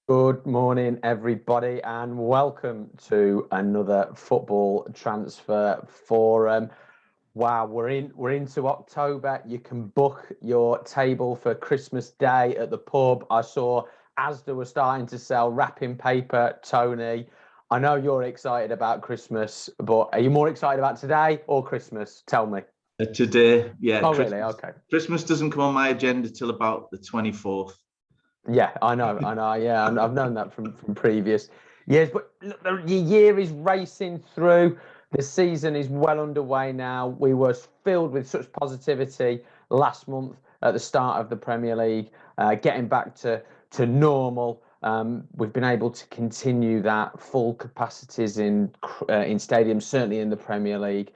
Good morning, everybody, and welcome to another football transfer forum. Wow, we're into October. You can book your table for Christmas Day at the pub. I saw Asda was starting to sell wrapping paper. Tony, I know you're excited about Christmas, but are you more excited about today or Christmas? Tell me. Today, yeah. Oh, really? Okay. Christmas doesn't come on my agenda till about the 24th. Yeah, I know. Yeah, I've known that from previous years. But look, the year is racing through. The season is well underway now. We were filled with such positivity last month at the start of the Premier League, getting back to normal. We've been able to continue that, full capacities in stadiums, certainly in the Premier League.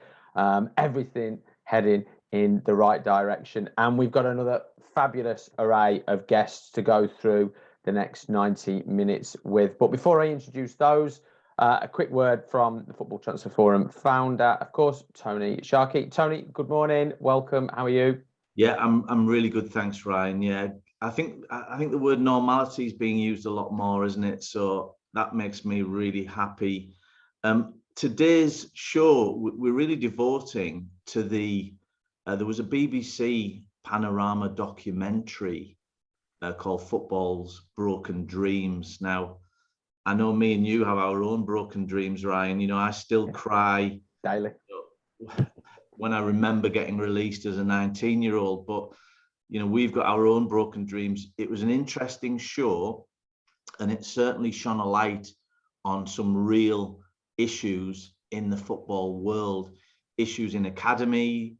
Everything heading in the right direction, and we've got another fabulous array of guests to go through the next 90 minutes with. But before I introduce those, a quick word from the Football Transfer Forum founder, of course, Tony Sharkey. Tony, good morning. Welcome. How are you? Yeah, I'm really good. Thanks, Ryan. Yeah, I think the word normality is being used a lot more, isn't it? So that makes me really happy. Today's show, we're really devoting to there was a BBC Panorama documentary called Football's Broken Dreams. Now, I know me and you have our own broken dreams, Ryan. You know, I still cry daily when I remember getting released as a 19-year-old. But, you know, we've got our own broken dreams. It was an interesting show, and it certainly shone a light on some real issues in the football world, issues in academy,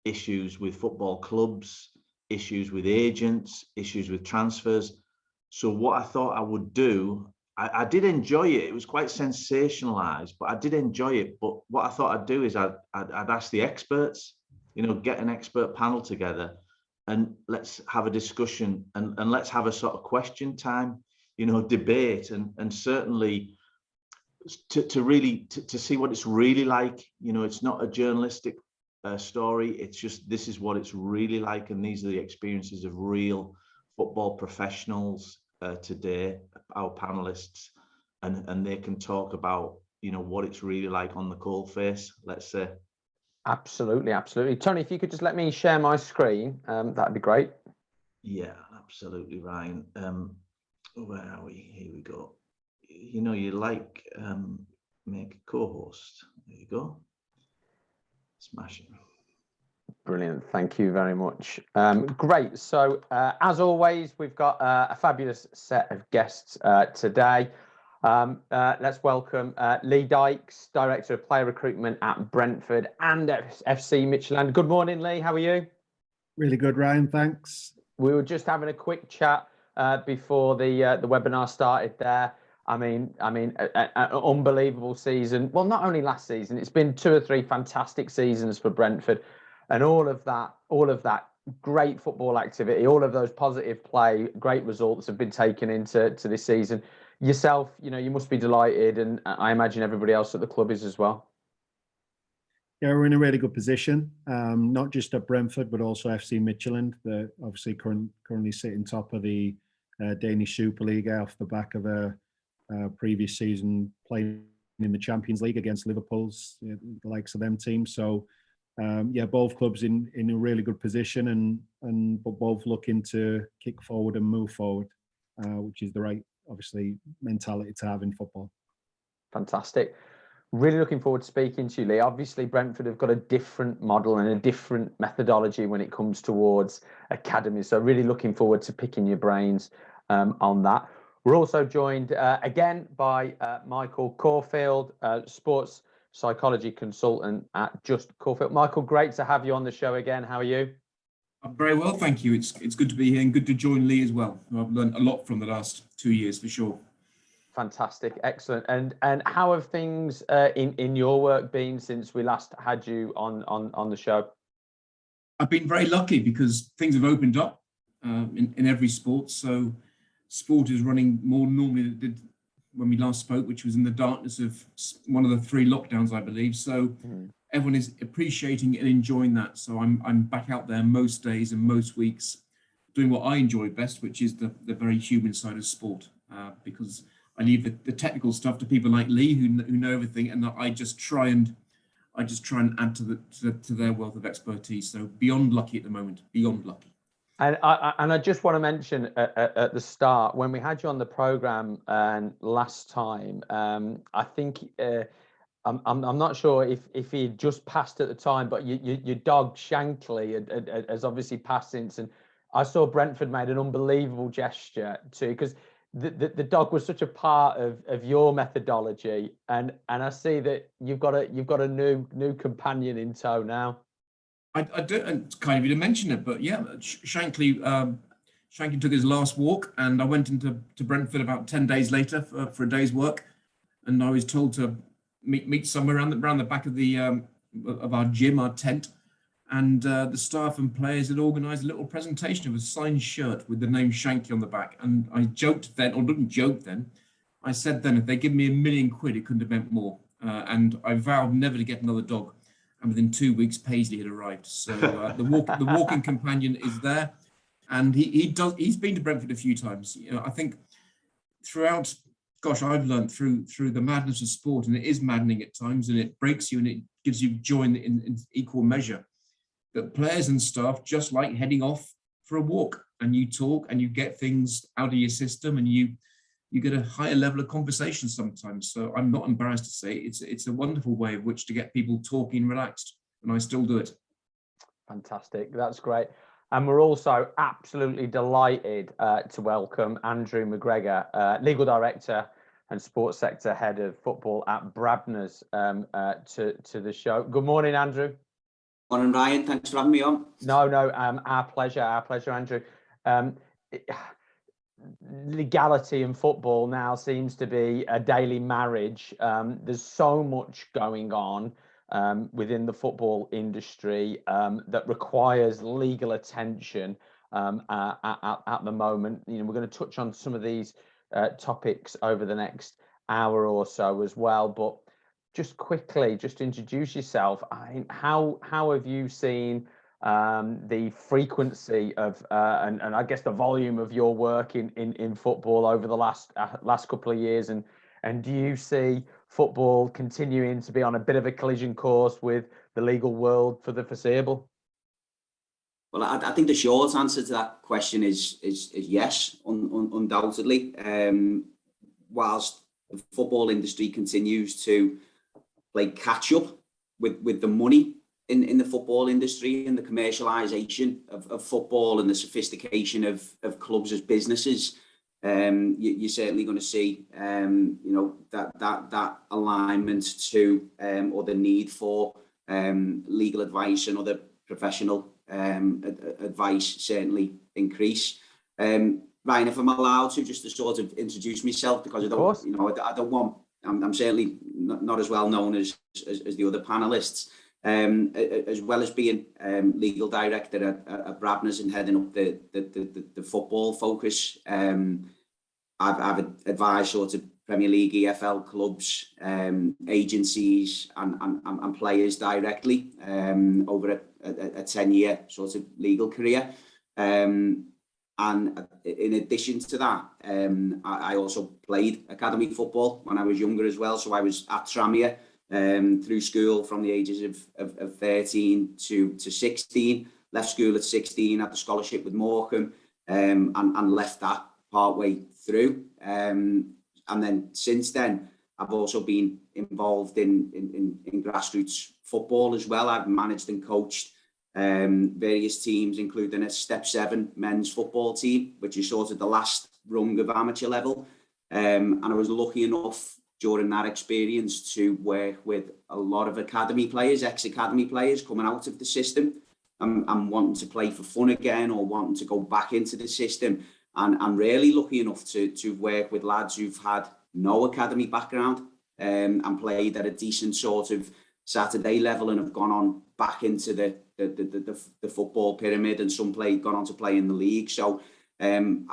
issues with football clubs, issues with agents, issues with transfers. So what I thought I would do, I did enjoy it. It was quite sensationalized, but I did enjoy it. But what I thought I'd do is I'd ask the experts, you know, get an expert panel together and let's have a discussion and let's have a sort of question time, you know, debate and certainly to see what it's really like. You know, it's not a journalistic story. It's just, this is what it's really like, and these are the experiences of real football professionals today, our panelists, and they can talk about, you know, what it's really like on the coalface, let's say. Absolutely. Tony, if you could just let me share my screen, that'd be great. Yeah, absolutely, Ryan. Where are we? Here we go. You know, you like make a co-host. There you go. Smashing. Brilliant. Thank you very much. Great. So, as always, we've got a fabulous set of guests today. Let's welcome Lee Dykes, Director of Player Recruitment at Brentford and FC Midtjylland. Good morning, Lee. How are you? Really good, Ryan. Thanks. We were just having a quick chat before the webinar started there. I mean, an unbelievable season. Well, not only last season, it's been 2 or 3 fantastic seasons for Brentford, and all of that great football activity, all of those positive play, great results have been taken into this season. Yourself, you know, you must be delighted, and I imagine everybody else at the club is as well. Yeah, we're in a really good position, not just at Brentford, but also FC Midtjylland. They're obviously currently sitting top of the Danish Super League off the back of a previous season playing in the Champions League against Liverpool's, the likes of them teams. So yeah, both clubs in a really good position, and but both looking to kick forward and move forward, which is the right, obviously, mentality to have in football. Fantastic. Really looking forward to speaking to you, Lee. Obviously, Brentford have got a different model and a different methodology when it comes towards academies. So really looking forward to picking your brains on that. We're also joined again by Michael Caulfield, sports psychology consultant at Just Caulfield. Michael, great to have you on the show again. How are you? I'm very well, thank you. It's good to be here and good to join Lee as well. I've learned a lot from the last 2 years for sure. Fantastic, excellent. And how have things in your work been since we last had you on the show? I've been very lucky because things have opened up in every sport. So sport is running more normally than it did when we last spoke, which was in the darkness of one of the 3 lockdowns, I believe. So everyone is appreciating and enjoying that. So I'm back out there most days and most weeks doing what I enjoy best, which is the very human side of sport. because I leave the technical stuff to people like Lee who know everything, and I just try and add to their wealth of expertise. So beyond lucky at the moment, beyond lucky. And I just want to mention at the start, when we had you on the programme last time, I think I'm not sure if he had just passed at the time, but your dog Shankly has obviously passed since, and I saw Brentford made an unbelievable gesture too, because the dog was such a part of your methodology, and I see that you've got a new companion in tow now. I don't, and kind of you to mention it, but yeah, Shankly took his last walk, and I went into Brentford about 10 days later for a day's work, and I was told to meet somewhere around the back of our gym, our tent, and the staff and players had organised a little presentation of a signed shirt with the name Shankly on the back, and I joked then, or didn't joke then, I said then if they give me £1 million, it couldn't have meant more, and I vowed never to get another dog. And within 2 weeks, Paisley had arrived. So the walking companion is there, and he's been to Brentford a few times. You know, I think throughout, gosh, I've learned through the madness of sport, and it is maddening at times, and it breaks you and it gives you joy in equal measure. That players and staff just like heading off for a walk, and you talk and you get things out of your system, and you get a higher level of conversation sometimes. So I'm not embarrassed to say it's a wonderful way of which to get people talking relaxed, and I still do it. Fantastic. That's great. And we're also absolutely delighted to welcome Andrew McGregor, Legal Director and Sports Sector Head of Football at Brabners, to the show. Good morning, Andrew. Morning, Ryan. Thanks for having me on. No, our pleasure, Andrew. Legality in football now seems to be a daily marriage. There's so much going on within the football industry that requires legal attention at the moment. You know, we're going to touch on some of these topics over the next hour or so as well. But just quickly, just introduce yourself. How have you seen the frequency of and I guess the volume of your work in football over the last couple of years, and do you see football continuing to be on a bit of a collision course with the legal world for the foreseeable? Well, I think the short answer to that question is yes, undoubtedly. Whilst the football industry continues to play catch up with the money in the football industry and the commercialisation of football and the sophistication of clubs as businesses, you're certainly going to see that alignment to or the need for legal advice and other professional advice certainly increase. Ryan, if I'm allowed to, just to sort of introduce myself, because I don't want, I'm certainly not as well known as the other panelists. As well as being legal director at Brabners and heading up the football focus, I've advised sort of Premier League, EFL clubs, agencies and players directly over a 10-year sort of legal career. And in addition to that, I also played academy football when I was younger as well. So I was at Tranmere through school from the ages of 13 to 16, left school at 16, had the scholarship with Morecambe, and left that partway through. And then since then, I've also been involved in grassroots football as well. I've managed and coached various teams, including a Step 7 men's football team, which is sort of the last rung of amateur level. And I was lucky enough during that experience to work with a lot of academy players, ex-academy players coming out of the system and wanting to play for fun again or wanting to go back into the system. And I'm really lucky enough to work with lads who've had no academy background and played at a decent sort of Saturday level and have gone on back into the football pyramid, and some gone on to play in the league. So, I'm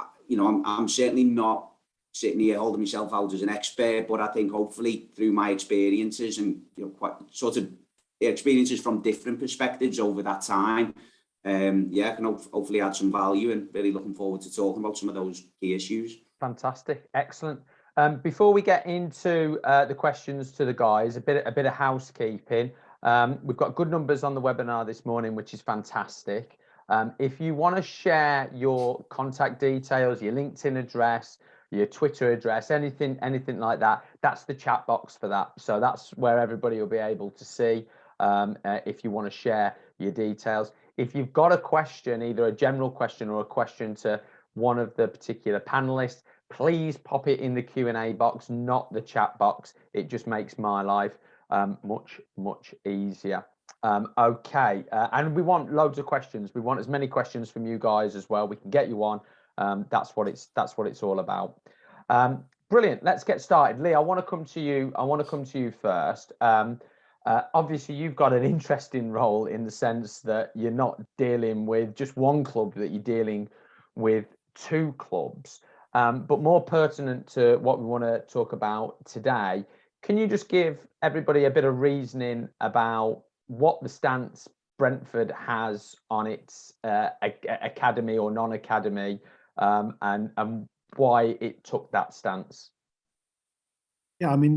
certainly not sitting here holding myself out as an expert, but I think hopefully through my experiences and quite sort of experiences from different perspectives over that time, I can hopefully add some value, and really looking forward to talking about some of those key issues. Fantastic, excellent. Before we get into the questions to the guys, a bit of housekeeping. We've got good numbers on the webinar this morning, which is fantastic. If you want to share your contact details, your LinkedIn address, your Twitter address, anything like that, that's the chat box for that. So that's where everybody will be able to see if you want to share your details. If you've got a question, either a general question or a question to one of the particular panelists, please pop it in the Q&A box, not the chat box. It just makes my life much easier. Okay, and we want loads of questions. We want as many questions from you guys as well. We can get you on. That's what it's all about. Brilliant. Let's get started. Lee, I want to come to you first. Obviously, you've got an interesting role in the sense that you're not dealing with just one club, that you're dealing with two clubs. But more pertinent to what we want to talk about today, can you just give everybody a bit of reasoning about what the stance Brentford has on its academy or non-academy, and why it took that stance? Yeah, I mean,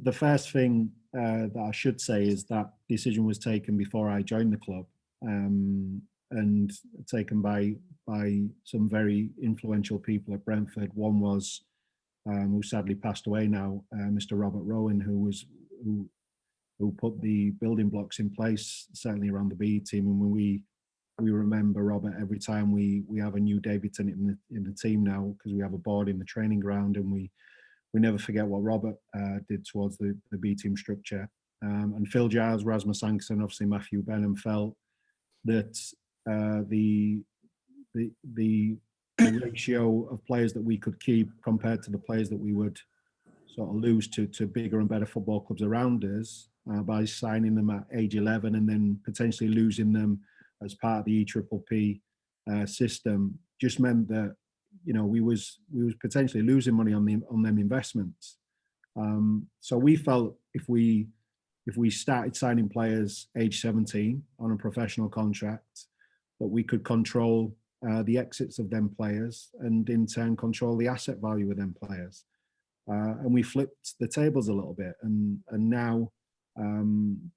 the first thing that I should say is that decision was taken before I joined the club, and taken by some very influential people at Brentford. One was, who sadly passed away now, Mr. Robert Rowan, who put the building blocks in place, certainly around the B team. And when we remember Robert every time we have a new debutant in the team now, because we have a board in the training ground, and we never forget what Robert did towards the B team structure. And Phil Giles, Rasmus Ankerson, obviously Matthew Benham, felt that the ratio of players that we could keep compared to the players that we would sort of lose to bigger and better football clubs around us, by signing them at age 11 and then potentially losing them as part of the EPPP system, just meant that, you know, we was potentially losing money on them investments. So we felt if we started signing players age 17 on a professional contract, that we could control the exits of them players, and in turn control the asset value of them players. And we flipped the tables a little bit, and now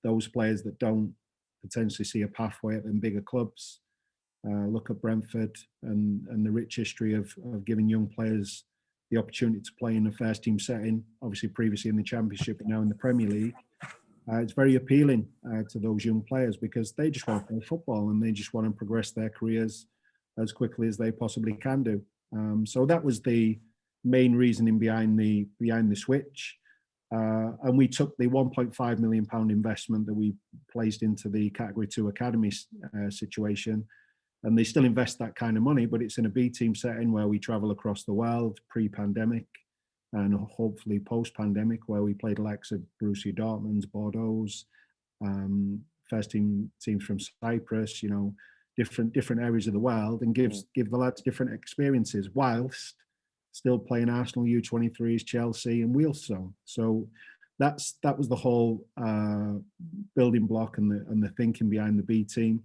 those players that don't potentially see a pathway at them bigger clubs look at Brentford and the rich history of giving young players the opportunity to play in the first team setting, obviously previously in the Championship and now in the Premier League. It's very appealing to those young players, because they just want to play football and they just want to progress their careers as quickly as they possibly can do. So that was the main reasoning behind the switch. And we took the £1.5 million investment that we placed into the Category 2 Academy situation. And they still invest that kind of money, but it's in a B team setting where we travel across the world pre-pandemic and hopefully post-pandemic, where we played the likes of Borussia Dortmund, Bordeaux's, first teams from Cyprus, you know, different areas of the world, and give the lads different experiences whilst still playing Arsenal U23s, Chelsea and Wealdstone. So that was the whole building block and the thinking behind the B team.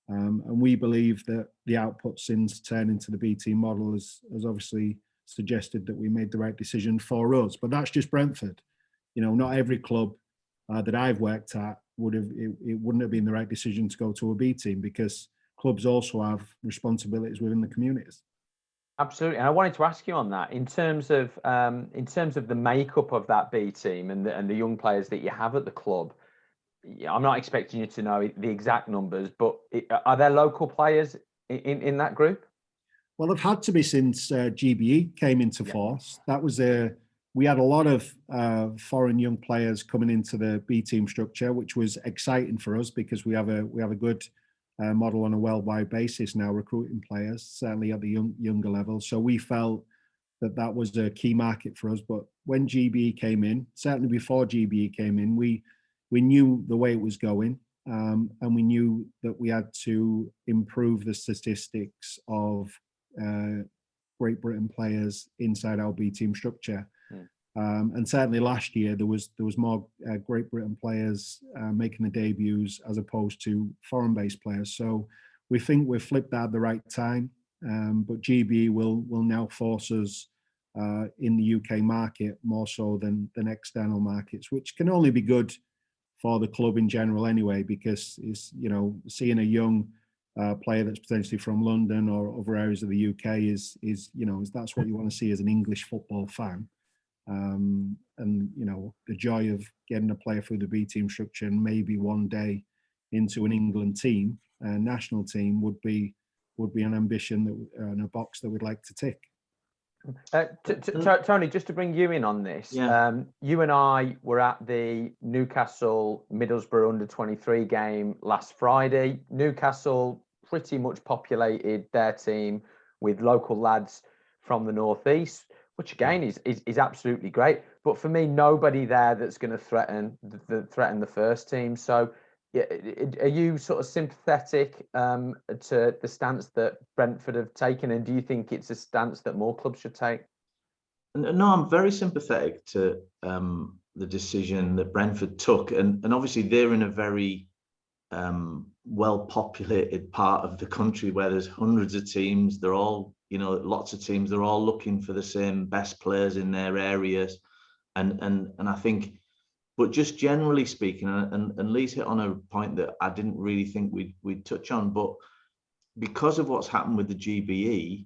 And we believe that the output since turning to the B team model has obviously suggested that we made the right decision for us. But that's just Brentford. You know, not every club that I've worked at it wouldn't have been the right decision to go to a B team, because clubs also have responsibilities within the communities. Absolutely, and I wanted to ask you on that in terms of the makeup of that B team and the young players that you have at the club. I'm not expecting you to know the exact numbers, but are there local players in that group? Well, they've had to be since GBE came into force. That was we had a lot of foreign young players coming into the B team structure, which was exciting for us, because we have a good model on a worldwide basis now, recruiting players, certainly at the younger level. So we felt that was a key market for us. But when GBE came in, certainly before GBE came in, we knew the way it was going, and we knew that we had to improve the statistics of Great Britain players inside our B team structure. And certainly last year there was more Great Britain players making the debuts as opposed to foreign-based players. So we think we've flipped that at the right time. But GBE will now force us in the UK market more so than external markets, which can only be good for the club in general anyway, because it's, you know, seeing a young player that's potentially from London or other areas of the UK is you know, that's what you want to see as an English football fan. And you know, the joy of getting a player through the B team structure and maybe one day into an England team, national team, would be an ambition that and a box that we'd like to tick. Tony, just to bring you in on this, you and I were at the Newcastle Middlesbrough under-23 game last Friday. Newcastle pretty much populated their team with local lads from the northeast, which again is absolutely great. But for me, nobody there that's going to threaten the first team. So, yeah, are you sort of sympathetic to the stance that Brentford have taken, and do you think it's a stance that more clubs should take? No, I'm very sympathetic to the decision that Brentford took, and obviously they're in a very well-populated part of the country where there's hundreds of teams. They're all, you know, lots of teams. They're all looking for the same best players in their areas, and I think. But just generally speaking, and Lee's hit on a point that I didn't really think we'd touch on, but because of what's happened with the GBE,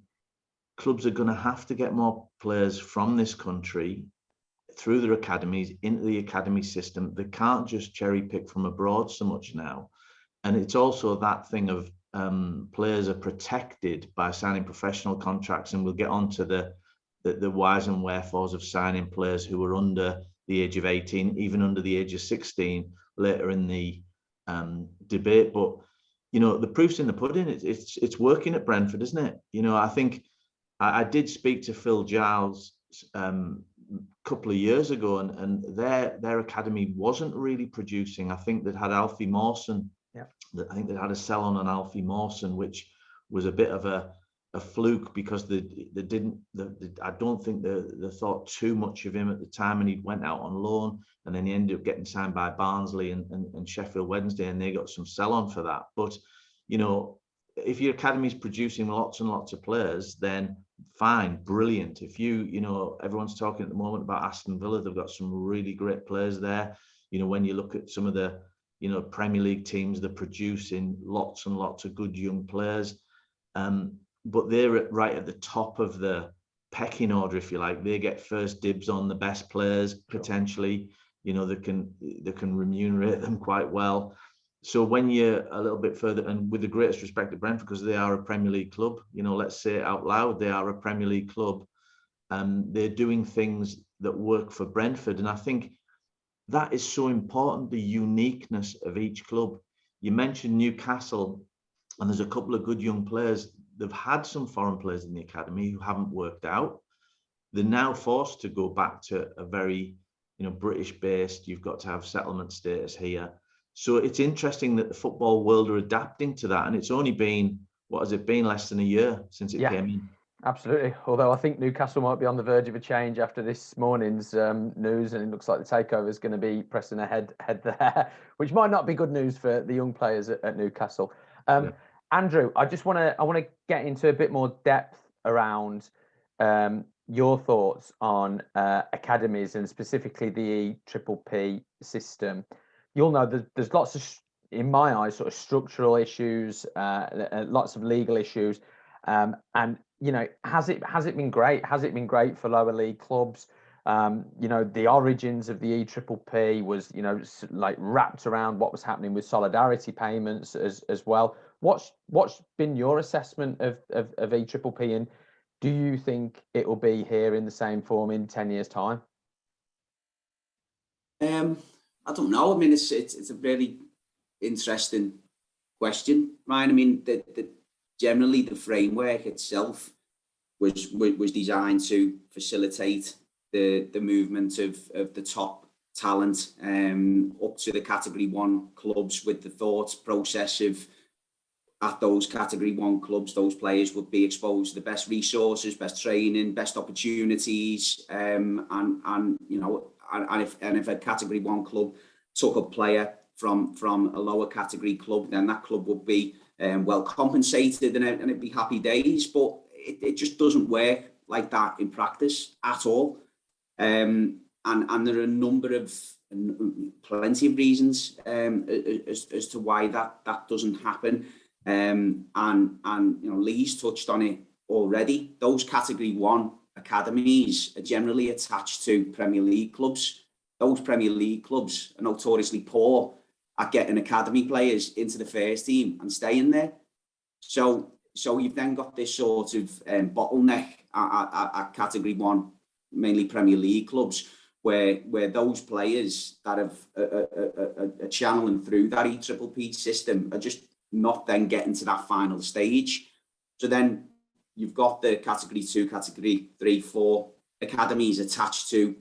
clubs are going to have to get more players from this country through their academies into the academy system. They can't just cherry pick from abroad so much now. And it's also that thing of players are protected by signing professional contracts, and we'll get on to the whys and wherefores of signing players who are under the age of 18, even under the age of 16 later in the debate. But, you know, the proof's in the pudding. It's working at Brentford, isn't it? You know, I think I did speak to Phil Giles a couple of years ago, and their academy wasn't really producing. I think they'd had Alfie Mawson. Yeah. I think they had a sell on Alfie Mawson, which was a bit of a fluke, because they didn't. I don't think they thought too much of him at the time, and he went out on loan, and then he ended up getting signed by Barnsley and Sheffield Wednesday, and they got some sell on for that. But, you know, if your academy's producing lots and lots of players, then fine, brilliant. If you know, everyone's talking at the moment about Aston Villa, they've got some really great players there. You know, when you look at some of the, you know, Premier League teams, they're producing lots and lots of good young players. But they're right at the top of the pecking order, if you like. They get first dibs on the best players, potentially. You know, they can remunerate them quite well. So when you're a little bit further, and with the greatest respect to Brentford, because they are a Premier League club, you know, let's say it out loud, they are a Premier League club. They're doing things that work for Brentford. And I think that is so important, the uniqueness of each club. You mentioned Newcastle, and there's a couple of good young players. They've had some foreign players in the academy who haven't worked out. They're now forced to go back to a very, you know, British-based, you've got to have settlement status here. So it's interesting that the football world are adapting to that. And it's only been, what has it been, less than a year since it came in? Absolutely. Although I think Newcastle might be on the verge of a change after this morning's news, and it looks like the takeover is going to be pressing ahead there, which might not be good news for the young players at Newcastle. Andrew, I want to get into a bit more depth around your thoughts on academies, and specifically the EPPP system. You'll know there's lots of, in my eyes, sort of structural issues, lots of legal issues, and you know, has it been great? Has it been great for lower league clubs? You know, the origins of the EPPP was, you know, like wrapped around what was happening with solidarity payments as well. What's been your assessment of EPPP, and do you think it will be here in the same form in 10 years' time? I don't know. I mean, it's a really interesting question, Ryan. I mean, generally the framework itself was designed to facilitate the movement of the top talent up to the Category 1 clubs, with the thought process of, at those Category 1 clubs, those players would be exposed to the best resources, best training, best opportunities, and you know, and if a Category 1 club took a player from a lower category club, then that club would be well compensated, and it'd be happy days. But it just doesn't work like that in practice at all. And there are a number of, plenty of reasons as to why that doesn't happen. And Lee's touched on it already. Those Category 1 academies are generally attached to Premier League clubs. Those Premier League clubs are notoriously poor at getting academy players into the first team and staying there. So you've then got this sort of bottleneck at Category 1, mainly Premier League clubs, where those players that have a channeling through that EPPP system are just not then getting to that final stage. So then you've got the Category 2, Category 3, 4 academies attached to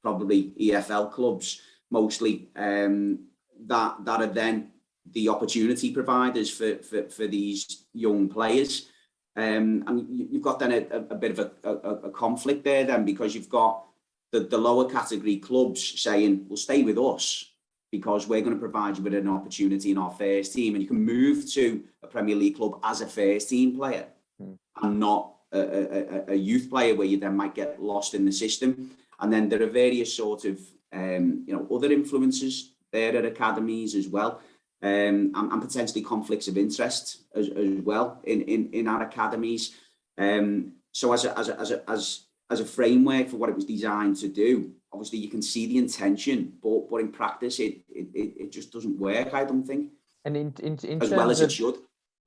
probably EFL clubs, mostly, that are then the opportunity providers for these young players. And you've got then a bit of a conflict there then, because you've got the lower category clubs saying, well, stay with us because we're going to provide you with an opportunity in our first team, and you can move to a Premier League club as a first team player and not a youth player where you then might get lost in the system. And then there are various sort of other influences there at academies as well, and potentially conflicts of interest as well in our academies. So as a framework for what it was designed to do, obviously you can see the intention, but in practice it just doesn't work, I don't think. And in as well as it should.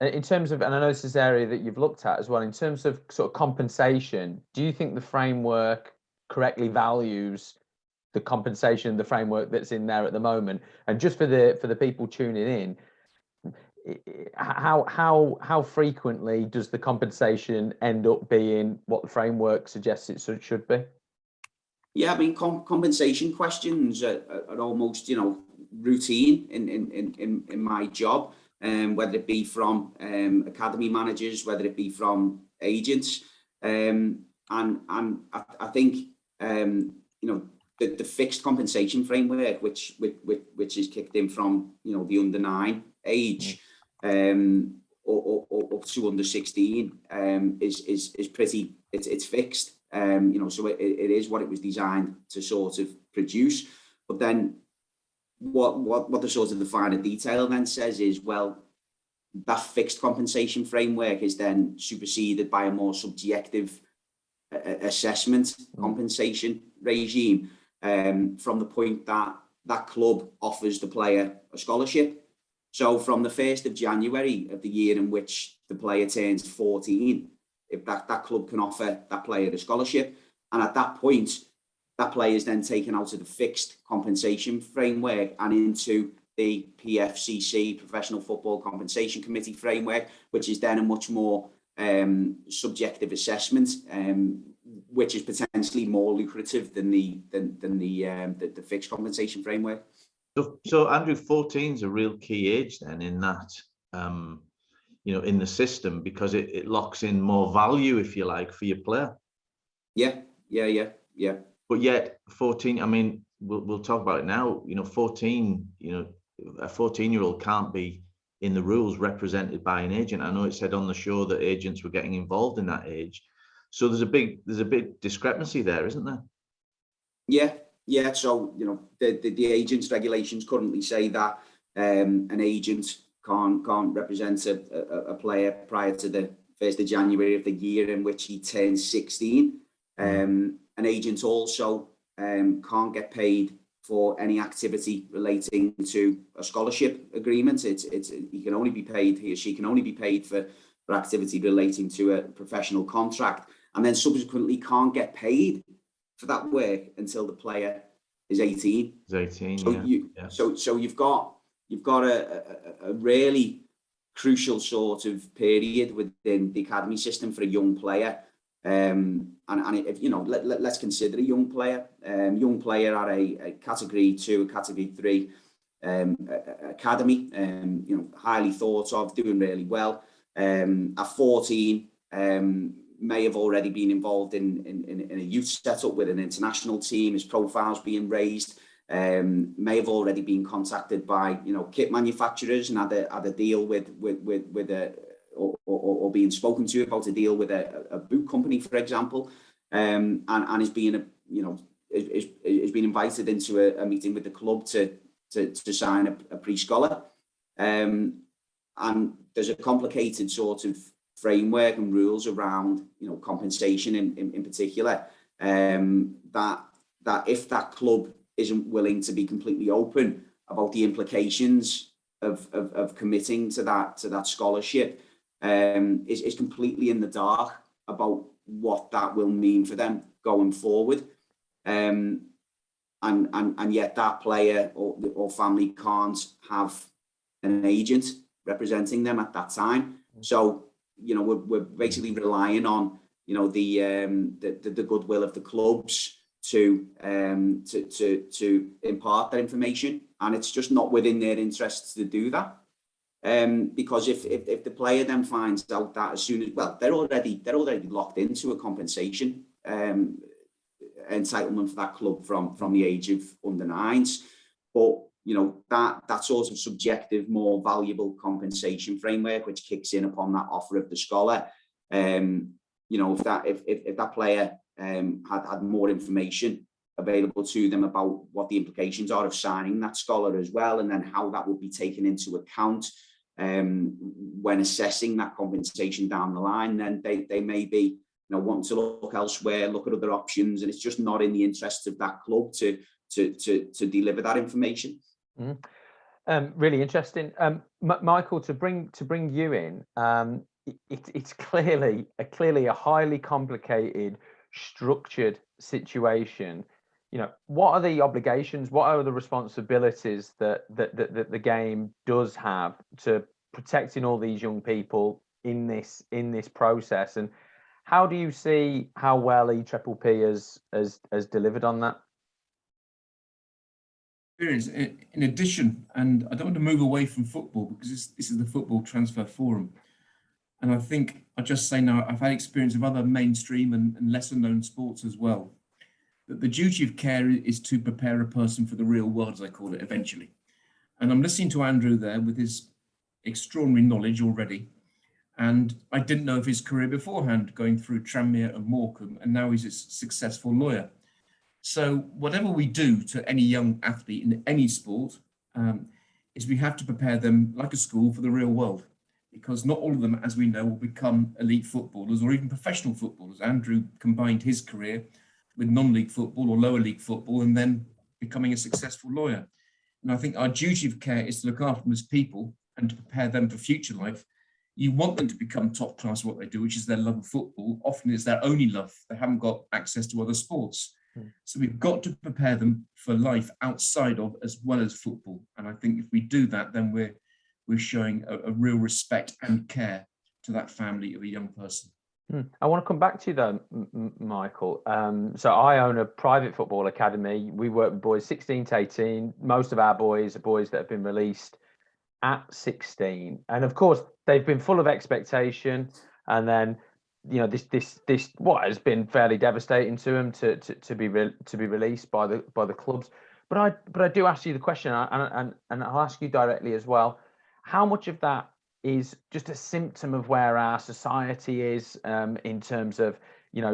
In terms of, and I know this is an area that you've looked at as well, in terms of sort of compensation, do you think the framework correctly values the compensation, the framework that's in there at the moment? And just for the people tuning in, how frequently does the compensation end up being what the framework suggests it should be? Yeah, I mean, compensation questions are almost, routine in my job, whether it be from academy managers, whether it be from agents, and I think the fixed compensation framework, which is kicked in from the under 9 age, or up to under 16, is pretty. It's fixed. So it is what it was designed to sort of produce. But then what the sort of the finer detail then says is, well, that fixed compensation framework is then superseded by a more subjective assessment compensation regime, from the point that that club offers the player a scholarship. So from the 1st of January of the year in which the player turns 14, if that club can offer that player a scholarship, and at that point, that player is then taken out of the fixed compensation framework and into the PFCC, Professional Football Compensation Committee framework, which is then a much more subjective assessment, which is potentially more lucrative than the fixed compensation framework. So Andrew, 14 is a real key age then in that, in the system, because it locks in more value, if you like, for your player. Yeah. But yet 14, I mean, we'll talk about it now. 14, a 14-year-old can't be in the rules represented by an agent. I know it said on the show that agents were getting involved in that age. So there's a big discrepancy there, isn't there? Yeah. So the agents regulations currently say that an agent can't represent a player prior to the 1st of January of the year in which he turns 16. An agent also can't get paid for any activity relating to a scholarship agreement. He or she can only be paid for activity relating to a professional contract, and then subsequently can't get paid for that work until the player is 18. So you've got a really crucial sort of period within the academy system for a young player. And if let's consider a young player at a Category 2, a Category 3 academy, highly thought of, doing really well. At 14, may have already been involved in a youth setup with an international team. His profile's being raised. May have already been contacted by kit manufacturers and had a deal with or being spoken to about a deal with a boot company, for example, and is being is being invited into a meeting with the club to sign a pre-scholar, and there's a complicated sort of framework and rules around compensation in particular, that if that club isn't willing to be completely open about the implications of committing to that scholarship, is completely in the dark about what that will mean for them going forward, and yet that player or family can't have an agent representing them at that time. So we're basically relying on the goodwill of the clubs to impart that information, and it's just not within their interests to do that, because if the player then finds out that as soon as, well, they're already locked into a compensation entitlement for that club from the age of under nines, but that sort of subjective, more valuable compensation framework which kicks in upon that offer of the scholar, if that player had more information available to them about what the implications are of signing that scholar as well, and then how that would be taken into account when assessing that compensation down the line, then they may be wanting to look elsewhere, look at other options, and it's just not in the interests of that club to deliver that information. Really interesting, Michael. To bring you in, it's clearly a highly complicated, structured situation. What are the obligations? What are the responsibilities that the game does have to protecting all these young people in this process? And how do you see how well EPPP has delivered on that? In addition, and I don't want to move away from football because this is the Football Transfer Forum, and I think I'll just say now, I've had experience of other mainstream and lesser known sports as well, that the duty of care is to prepare a person for the real world, as I call it, eventually. And I'm listening to Andrew there with his extraordinary knowledge already, and I didn't know of his career beforehand, going through Tranmere and Morecambe, and now he's a successful lawyer. So whatever we do to any young athlete in any sport, is we have to prepare them like a school for the real world, because not all of them, as we know, will become elite footballers or even professional footballers. Andrew combined his career with non-league football or lower league football and then becoming a successful lawyer. And I think our duty of care is to look after them as people and to prepare them for future life. You want them to become top class at what they do, which is their love of football. Often it's their only love. They haven't got access to other sports. So we've got to prepare them for life outside of as well as football. And I think if we do that, then we're showing a real respect and care to that family of a young person. I want to come back to you though, Michael. So I own a private football academy. We work with boys 16 to 18. Most of our boys are boys that have been released at 16. And of course, they've been full of expectation. And then this what has been fairly devastating to them to be released by the clubs. But I do ask you the question, and I'll ask you directly as well. How much of that is just a symptom of where our society is in terms of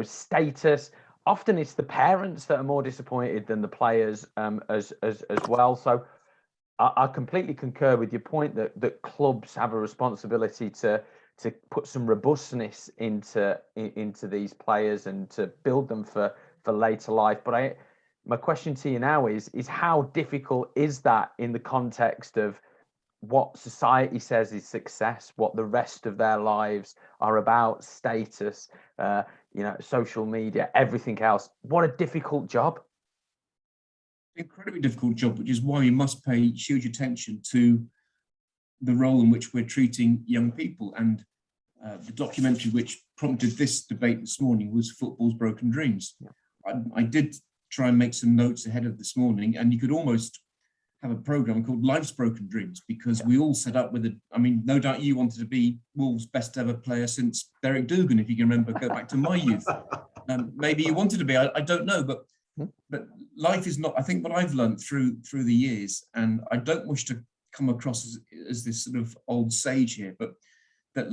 status? Often it's the parents that are more disappointed than the players as well. So I completely concur with your point that clubs have a responsibility to put some robustness into these players and to build them for later life. But my question to you now is how difficult is that in the context of what society says is success, what the rest of their lives are about, status, social media, everything else? What a difficult job. Incredibly difficult job, which is why we must pay huge attention to the role in which we're treating young people. And the documentary which prompted this debate this morning was Football's Broken Dreams. I did try and make some notes ahead of this morning, and you could almost have a program called Life's Broken Dreams, because we all set up with no doubt you wanted to be Wolves' best ever player since Derek Dougan, if you can remember, go back to my youth. Maybe you wanted to be, I don't know, but life is not, I think what I've learned through the years, and I don't wish to come across as this sort of old sage here, but that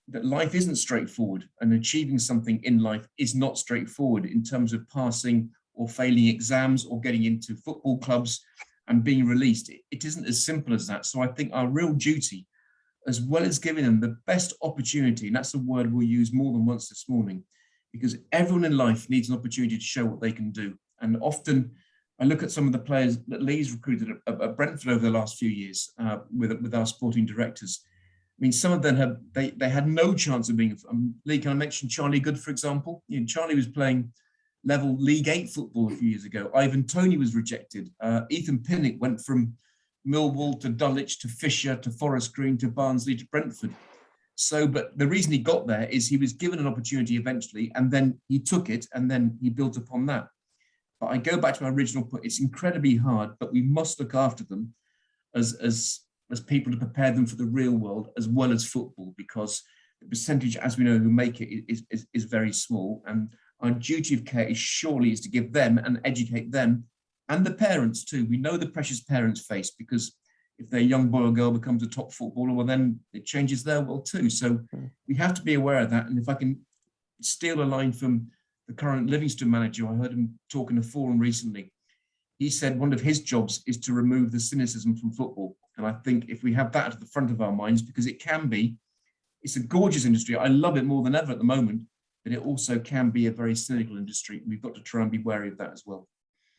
that life isn't straightforward, and achieving something in life is not straightforward in terms of passing or failing exams or getting into football clubs and being released. It isn't as simple as that. So I think our real duty, as well as giving them the best opportunity, and that's a word we'll use more than once this morning, because everyone in life needs an opportunity to show what they can do. And often I look at some of the players that Lee's recruited at Brentford over the last few years with our sporting directors. I mean, some of them they had no chance of being. Lee, can I mention Charlie Good, for example? Charlie was playing level League 8 football a few years ago. Ivan Toney was rejected. Ethan Pinnock went from Millwall to Dulwich to Fisher to Forest Green to Barnsley to Brentford. So, but the reason he got there is he was given an opportunity eventually, and then he took it, and then he built upon that. But I go back to my original point. It's incredibly hard, but we must look after them as people to prepare them for the real world as well as football, because the percentage, as we know, who make it is very small. And our duty of care is to give them and educate them and the parents too. We know the pressures parents face, because if their young boy or girl becomes a top footballer, well, then it changes their world too. So we have to be aware of that. And if I can steal a line from the current Livingston manager, I heard him talk in a forum recently. He said one of his jobs is to remove the cynicism from football. And I think if we have that at the front of our minds, because it's a gorgeous industry. I love it more than ever at the moment, but it also can be a very cynical industry. We've got to try and be wary of that as well.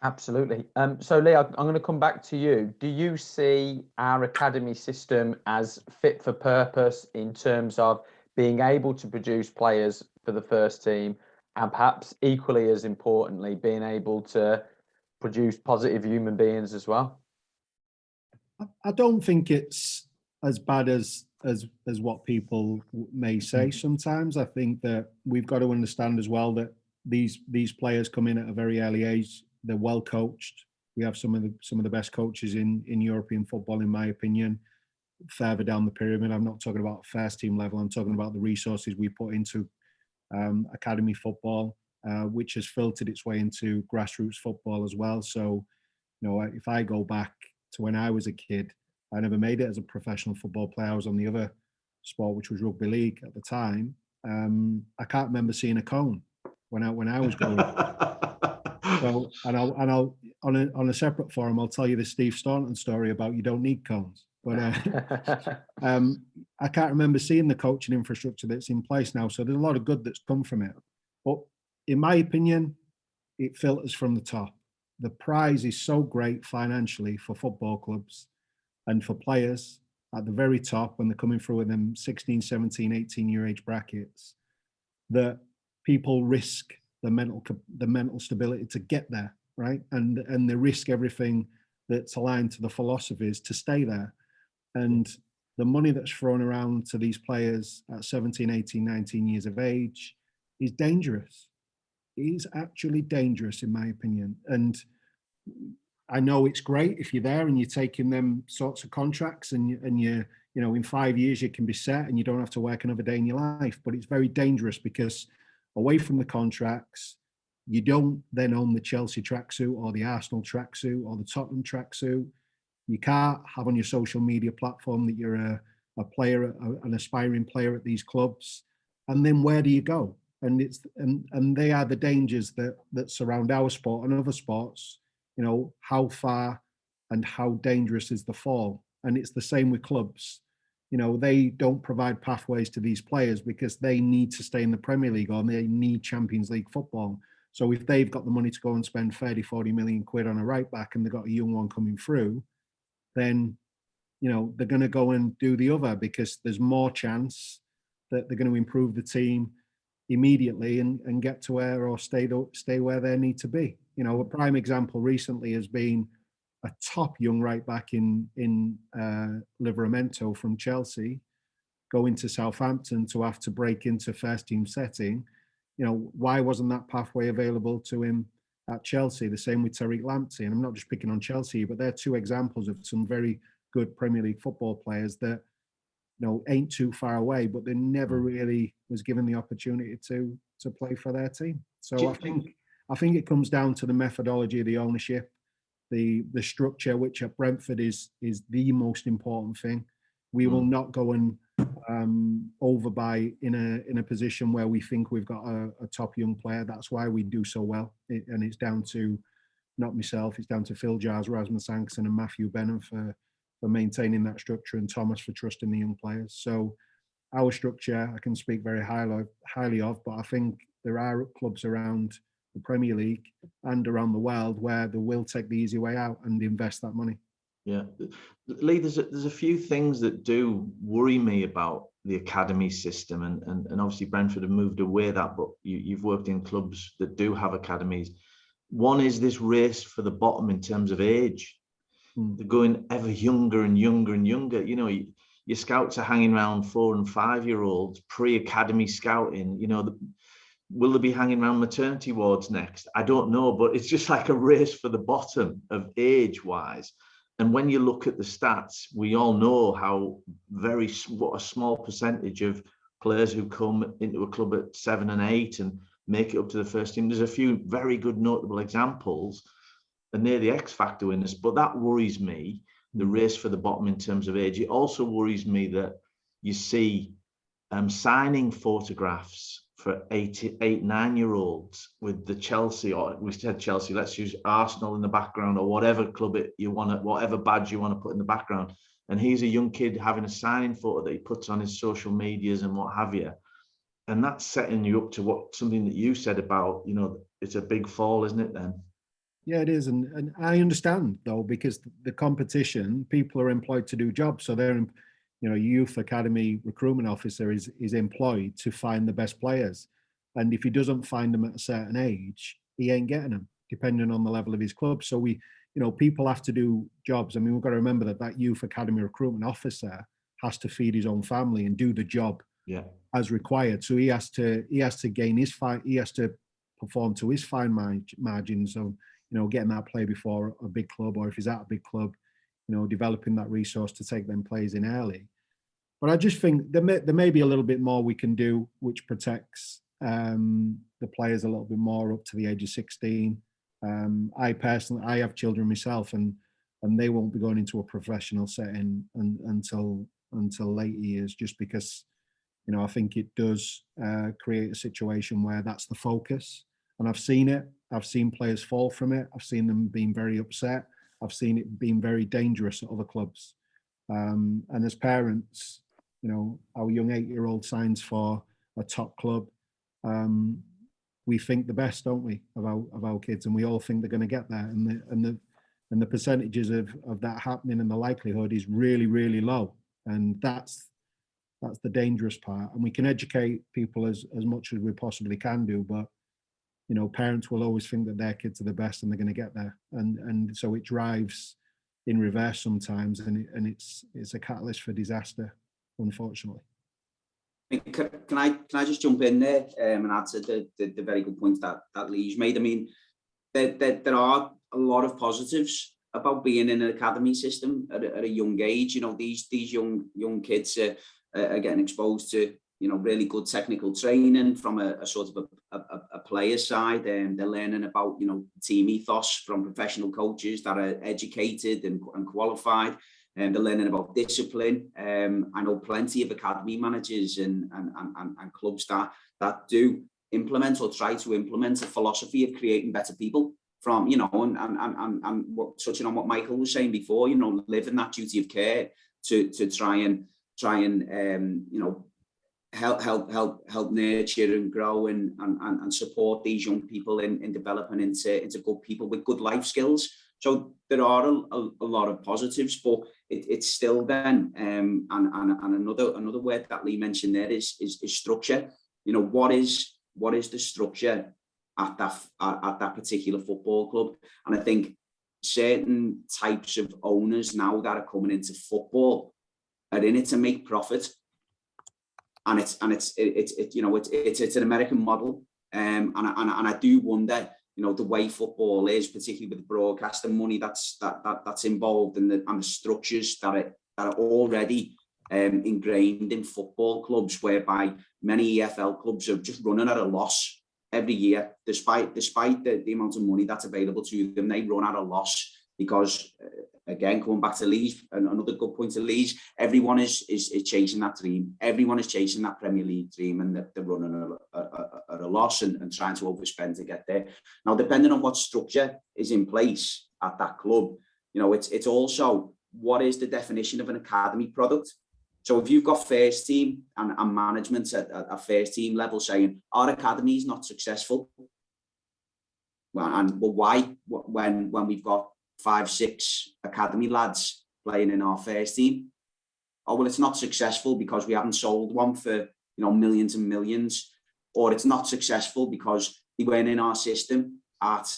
Absolutely. So, Lee, I'm going to come back to you. Do you see our academy system as fit for purpose in terms of being able to produce players for the first team, and perhaps equally as importantly, being able to produce positive human beings as well? I don't think it's as bad as what people may say sometimes. I think that we've got to understand as well that these players come in at a very early age. They're well coached. We have some of the best coaches in European football, in my opinion. Further down the pyramid, I'm not talking about first team level. I'm talking about the resources we put into academy football, which has filtered its way into grassroots football as well. So, if I go back to when I was a kid, I never made it as a professional football player. I was on the other sport, which was rugby league at the time. I can't remember seeing a cone when I was growing up. So, and I'll on a separate forum, I'll tell you the Steve Staunton story about you don't need cones. But I can't remember seeing the coaching infrastructure that's in place now. So there's a lot of good that's come from it. But in my opinion, it filters from the top. The prize is so great financially for football clubs and for players at the very top when they're coming through in them 16, 17, 18-year age brackets, that people risk the mental stability to get there, right? And they risk everything that's aligned to the philosophies to stay there. And the money that's thrown around to these players at 17, 18, 19 years of age is dangerous. It is actually dangerous, in my opinion. And I know it's great if you're there and you're taking them sorts of contracts and you in 5 years you can be set and you don't have to work another day in your life. But it's very dangerous because away from the contracts, you don't then own the Chelsea tracksuit or the Arsenal tracksuit or the Tottenham tracksuit. You can't have on your social media platform that you're a player, an aspiring player at these clubs. And then where do you go? And and they are the dangers that surround our sport and other sports. How far and how dangerous is the fall? And it's the same with clubs. They don't provide pathways to these players because they need to stay in the Premier League or they need Champions League football. So if they've got the money to go and spend 30, 40 million quid on a right back and they've got a young one coming through, then, they're going to go and do the other because there's more chance that they're going to improve the team immediately and get to where or stay where they need to be. A prime example recently has been a top young right back in Livramento from Chelsea going to Southampton to have to break into first team setting. Why wasn't that pathway available to him at Chelsea? The same with Tariq Lamptey. And I'm not just picking on Chelsea, but they're two examples of some very good Premier League football players that ain't too far away, but they never really was given the opportunity to play for their team. So I think it comes down to the methodology of the ownership, the structure, which at Brentford is the most important thing. We will not go and over by in a position where we think we've got a top young player. That's why we do so well. And it's down to not myself, it's down to Phil Jars, Rasmus Sankson and Matthew Benham for maintaining that structure, and Thomas for trusting the young players. So our structure, I can speak very highly of, but I think there are clubs around the Premier League and around the world where they will take the easy way out and invest that money. Yeah, Lee, there's a few things that do worry me about the academy system, and obviously Brentford have moved away that, but you've worked in clubs that do have academies. One is this race for the bottom in terms of age. They're going ever younger and younger and younger. You know, your scouts are hanging around 4 and 5 year olds, pre-academy scouting. You know, will they be hanging around maternity wards next? I don't know, but it's just like a race for the bottom of age-wise. And when you look at the stats, we all know what a small percentage of players who come into a club at 7 and 8 and make it up to the first team. There's a few very good notable examples, and they're the X factor in this. But that worries me, the race for the bottom in terms of age. It also worries me that you see signing photographs for 8, 9 year olds with the Chelsea, or we said Chelsea, let's use Arsenal in the background, or whatever club you want to, whatever badge you want to put in the background. And he's a young kid having a signing photo that he puts on his social medias and what have you. And that's setting you up to something that you said about, you know, it's a big fall, isn't it then? Yeah, it is. And I understand though, because the competition, people are employed to do jobs. So they're, you know, youth academy recruitment officer is employed to find the best players. And if he doesn't find them at a certain age, he ain't getting them, depending on the level of his club. So people have to do jobs. I mean, we've got to remember that youth academy recruitment officer has to feed his own family and do the job as required. So he has to gain he has to perform to his fine margins of, you know, getting that play before a big club, or if he's at a big club, you know, developing that resource to take them plays in early. But I just think there may be a little bit more we can do, which protects the players a little bit more up to the age of 16. I have children myself, and they won't be going into a professional setting until late years, just because, you know, I think it does create a situation where that's the focus. And I've seen it. I've seen players fall from it. I've seen them being very upset. I've seen it being very dangerous at other clubs. And as parents, you know, our young 8-year-old signs for a top club. We think the best, don't we, of our kids, and we all think they're going to get there. And the percentages of that happening, and the likelihood is really, really low. And that's the dangerous part. And we can educate people as much as we possibly can do, but, you know, parents will always think that their kids are the best and they're going to get there. And so it drives in reverse sometimes, and it's a catalyst for disaster, unfortunately. Can I just jump in there and add to the very good points that Lee's made? I mean, there are a lot of positives about being in an academy system at a young age. You know, these young kids are getting exposed to, you know, really good technical training from a sort of a player side, and they're learning about, you know, team ethos from professional coaches that are educated and qualified, and they're learning about discipline. I know plenty of academy managers and clubs that do implement or try to implement a philosophy of creating better people from, you know, and touching on what Michael was saying before, you know, living that duty of care to try and you know, help nurture and grow and support these young people in developing into good people with good life skills. So there are a lot of positives, but it's still then, and another word that Lee mentioned there is structure. You know, what is the structure at that particular football club? And I think certain types of owners now that are coming into football are in it to make profit. And it's you know, it's an American model, and I do wonder, you know, the way football is, particularly with the broadcast and money that's involved, and the structures that are already ingrained in football clubs, whereby many EFL clubs are just running at a loss every year, despite the amount of money that's available to them. They run at a loss. because again, coming back to Leeds, and another good point to Leeds, everyone is chasing that dream. Everyone is chasing that Premier League dream, and they're running at a loss and trying to overspend to get there. Now, depending on what structure is in place at that club, you know, it's also what is the definition of an academy product. So if you've got first team and management at a first team level saying our academy is not successful, well, why? When we've got 5-6 academy lads playing in our first team, oh well, it's not successful because we haven't sold one for, you know, millions and millions, or it's not successful because they weren't in our system at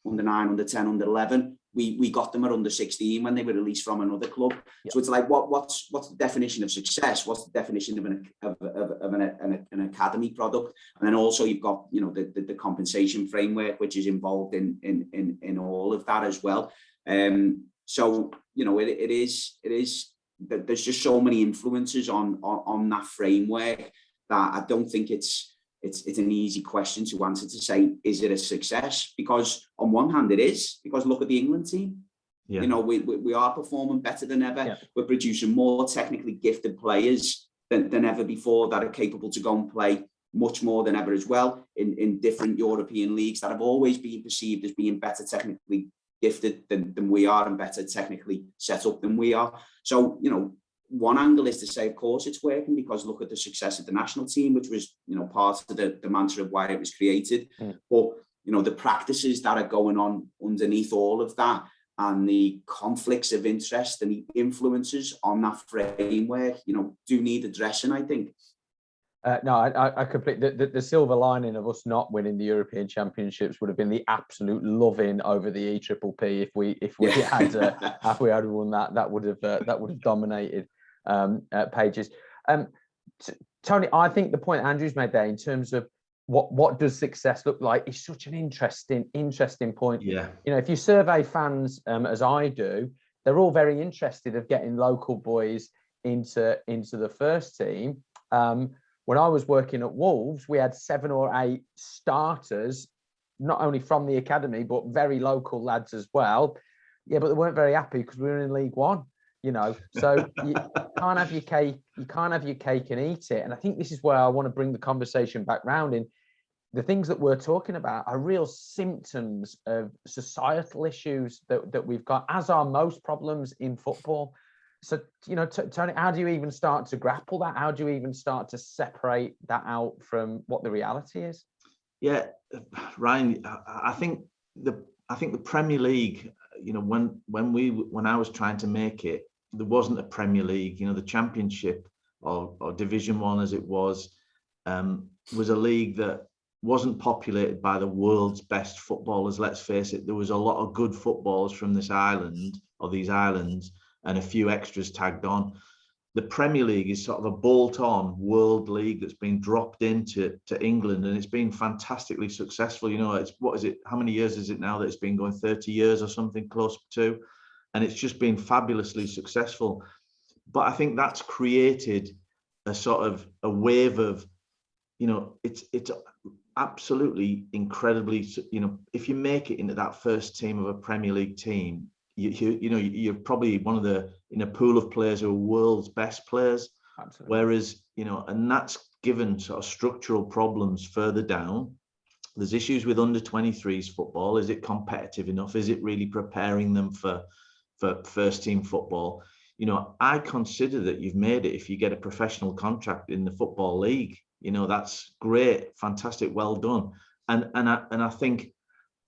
under 9, under 10, under 11. We got them at under 16 when they were released from another club. Yep. So it's like, what's the definition of success? What's the definition of an academy product? And then also you've got, you know, the compensation framework, which is involved in all of that as well. So, you know, it is there's just so many influences on that framework that I don't think it's an easy question to answer to say, is it a success? Because on one hand it is, because look at the England team. Yeah. You know, we are performing better than ever. Yeah. We're producing more technically gifted players than ever before that are capable to go and play much more than ever as well in different European leagues that have always been perceived as being better technically gifted than we are and better technically set up than we are. So, you know, one angle is to say, of course, it's working because look at the success of the national team, which was, you know, part of the mantra of why it was created. Mm. But, you know, the practices that are going on underneath all of that and the conflicts of interest and the influences on that framework, you know, do need addressing, I think. No, I completely. The silver lining of us not winning the European Championships would have been the absolute loving over the EPPP if we had won that. That would have dominated pages. Tony, I think the point Andrew's made there in terms of what does success look like is such an interesting point. Yeah. You know, if you survey fans as I do, they're all very interested of getting local boys into the first team. When I was working at Wolves, we had 7 or 8 starters, not only from the academy, but very local lads as well. Yeah, but they weren't very happy because we were in League One, you know. So you can't have your cake and eat it. And I think this is where I want to bring the conversation back round in. The things that we're talking about are real symptoms of societal issues that we've got, as are most problems in football. So, you know, Tony, how do you even start to grapple that? How do you even start to separate that out from what the reality is? Yeah, Ryan, I think the Premier League, you know, when I was trying to make it, there wasn't a Premier League. You know, the Championship or Division 1 as it was a league that wasn't populated by the world's best footballers. Let's face it, there was a lot of good footballers from this island or these islands, and a few extras tagged on. The Premier League is sort of a bolt-on world league that's been dropped into England, and it's been fantastically successful. You know, how many years is it now that it's been going? 30 years or something close to, and it's just been fabulously successful. But I think that's created a sort of a wave of, you know, it's absolutely incredibly, you know, if you make it into that first team of a Premier League team, you know, you're probably one of in a pool of players who are world's best players. Absolutely. Whereas, you know, and that's given sort of structural problems further down. There's issues with under 23s football. Is it competitive enough? Is it really preparing them for first team football? You know, I consider that you've made it if you get a professional contract in the Football League. You know, that's great, fantastic, well done. And I think,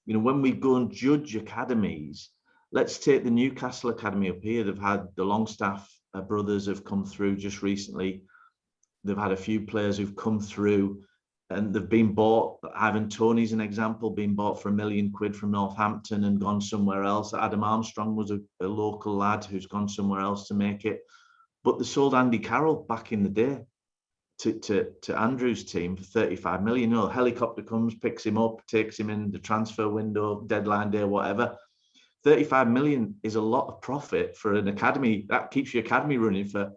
you know, when we go and judge academies, let's take the Newcastle Academy up here. They've had the Longstaff brothers have come through just recently. They've had a few players who've come through and they've been bought. Ivan Toney's an example, being bought for £1 million from Northampton and gone somewhere else. Adam Armstrong was a local lad who's gone somewhere else to make it. But they sold Andy Carroll back in the day to Andrew's team for 35 million. You know, helicopter comes, picks him up, takes him in the transfer window, deadline day, whatever. 35 million is a lot of profit for an academy. That keeps your academy running for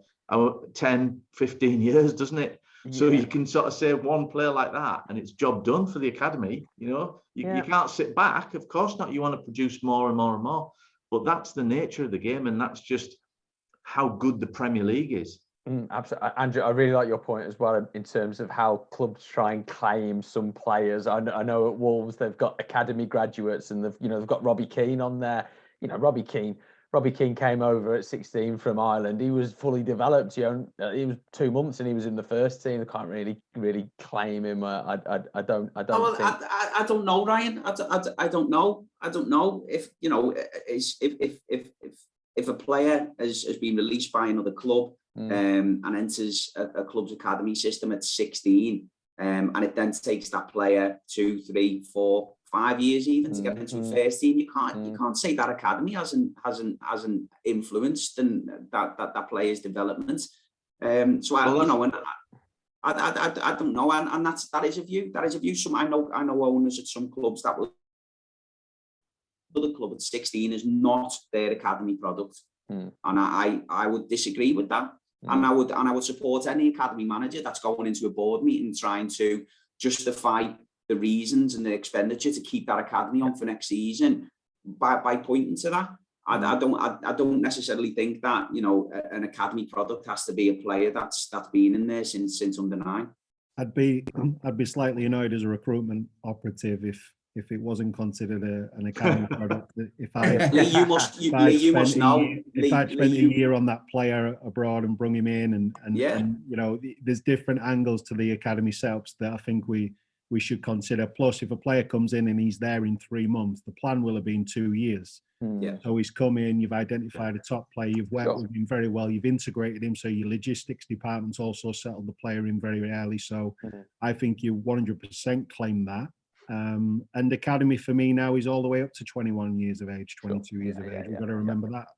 10, 15 years, doesn't it? Yeah. So you can sort of say one player like that and it's job done for the academy. You know, you can't sit back. Of course not. You want to produce more and more and more. But that's the nature of the game, and that's just how good the Premier League is. Absolutely, Andrew. I really like your point as well in terms of how clubs try and claim some players. I know at Wolves they've got academy graduates, and they've got Robbie Keane on there. Robbie Keane came over at 16 from Ireland. He was fully developed. He was 2 months and he was in the first team. I can't really claim him. I don't. I don't know, Ryan. I don't know. I don't know if if a player has been released by another club and enters a club's academy system at 16, and it then takes that player 2, 3, 4, 5 years even to get into a first team. You can't say that academy hasn't influenced and that player's development. So I don't know, and that is a view. That is a view. Some I know owners at some clubs that will. The club at 16 is not their academy product, and I would disagree with that. And I would support any academy manager that's going into a board meeting trying to justify the reasons and the expenditure to keep that academy on for next season by pointing to that. I don't necessarily think that an academy product has to be a player that's been in there since under 9. I'd be slightly annoyed as a recruitment operative if it wasn't considered an academy product. If I'd spent a year on that player abroad and brung him in, and there's different angles to the academy setups that I think we should consider. Plus, if a player comes in and he's there in 3 months, the plan will have been 2 years. So he's come in, you've identified a top player, you've worked with him very well, you've integrated him, so your logistics department's also settled the player in very early. So I think you 100% claim that. And academy for me now is all the way up to 21 years of age, 22 years of age. We've got to remember that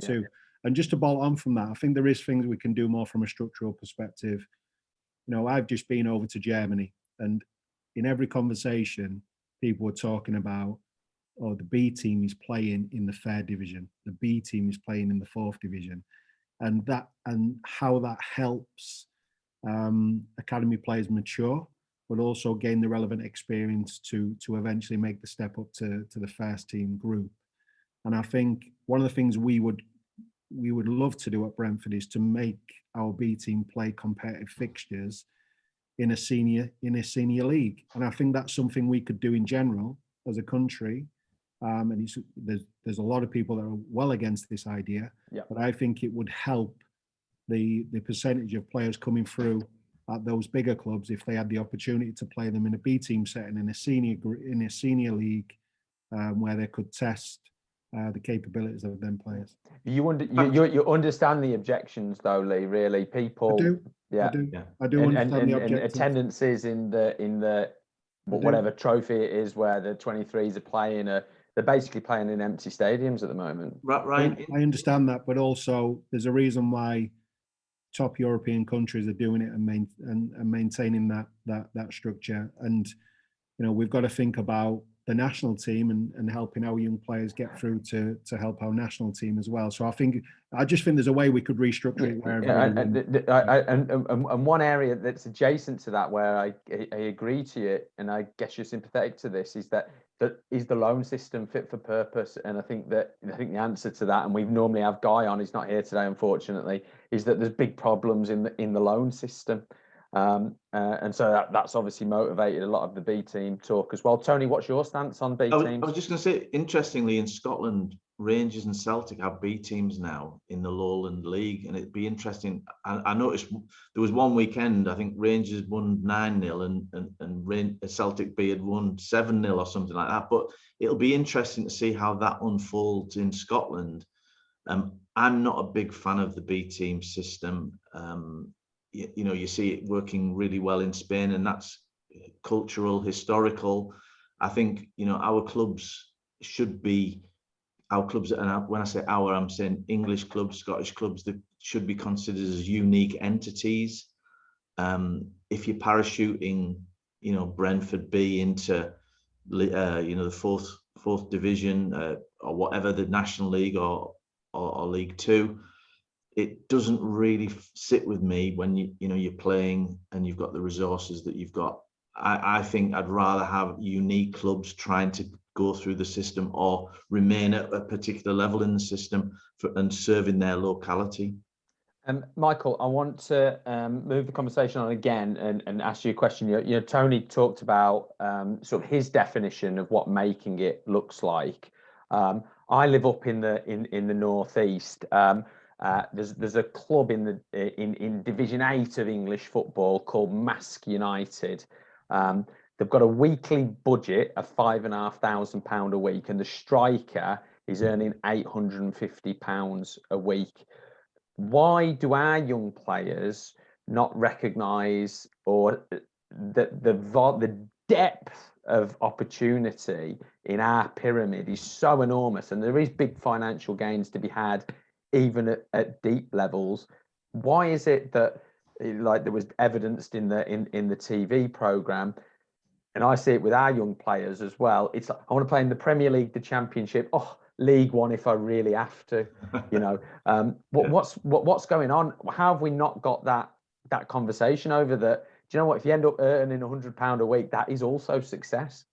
too. And just to bolt on from that, I think there is things we can do more from a structural perspective. I've just been over to Germany, and in every conversation, people were talking about, the B team is playing in the third division, the B team is playing in the fourth division, and how that helps academy players mature, but also gain the relevant experience to eventually make the step up to the first team group. And I think one of the things we would love to do at Brentford is to make our B team play competitive fixtures in a senior league. And I think that's something we could do in general as a country. And there's a lot of people that are well against this idea, but I think it would help the percentage of players coming through at those bigger clubs if they had the opportunity to play them in a B team setting in a senior league, where they could test the capabilities of them players. You understand the objections though, Lee. Really, people. I do understand the objections. Attendances in the whatever trophy it is where the 23s are playing. They're basically playing in empty stadiums at the moment. Right. I understand that, but also there's a reason why top European countries are doing it and maintaining that structure. And we've got to think about the national team and helping our young players get through to help our national team as well. So I just think there's a way we could restructure it. And one area that's adjacent to that where I agree to you, and I guess you're sympathetic to this, is that is the loan system fit for purpose? And I think the answer to that, and we normally have Guy on, he's not here today unfortunately, is that there's big problems in the loan system. And so that's obviously motivated a lot of the B team talk as well. Tony, what's your stance on B teams? I was just going to say, interestingly, in Scotland, Rangers and Celtic have B teams now in the Lowland League, and it'd be interesting. I noticed there was one weekend, I think Rangers won 9-0 and Celtic B had won 7-0 or something like that. But it'll be interesting to see how that unfolds in Scotland. I'm not a big fan of the B team system. You see it working really well in Spain, and that's cultural, historical. I think our clubs should be and when I say our, I'm saying English clubs, Scottish clubs, that should be considered as unique entities. If you're parachuting, Brentford B into the fourth division or whatever, the National League or League Two, it doesn't really sit with me when you're playing and you've got the resources that you've got. I think I'd rather have unique clubs trying to go through the system or remain at a particular level in the system and serving their locality. Michael, I want to move the conversation on again and ask you a question. Tony talked about sort of his definition of what making it looks like. I live up in the northeast. There's a club in Division 8 of English football called Mask United. They've got a weekly budget of £5,500 a week, and the striker is earning £850 a week. Why do our young players not recognise or the depth of opportunity in our pyramid is so enormous, and there is big financial gains to be had even at deep levels? Why is it that, like there was evidenced in the TV programme, and I see it with our young players as well, it's like, I want to play in the Premier League, the Championship, League One if I really have to, what's going on? How have we not got that conversation over that? Do you know what? If you end up earning £100 a week, that is also success.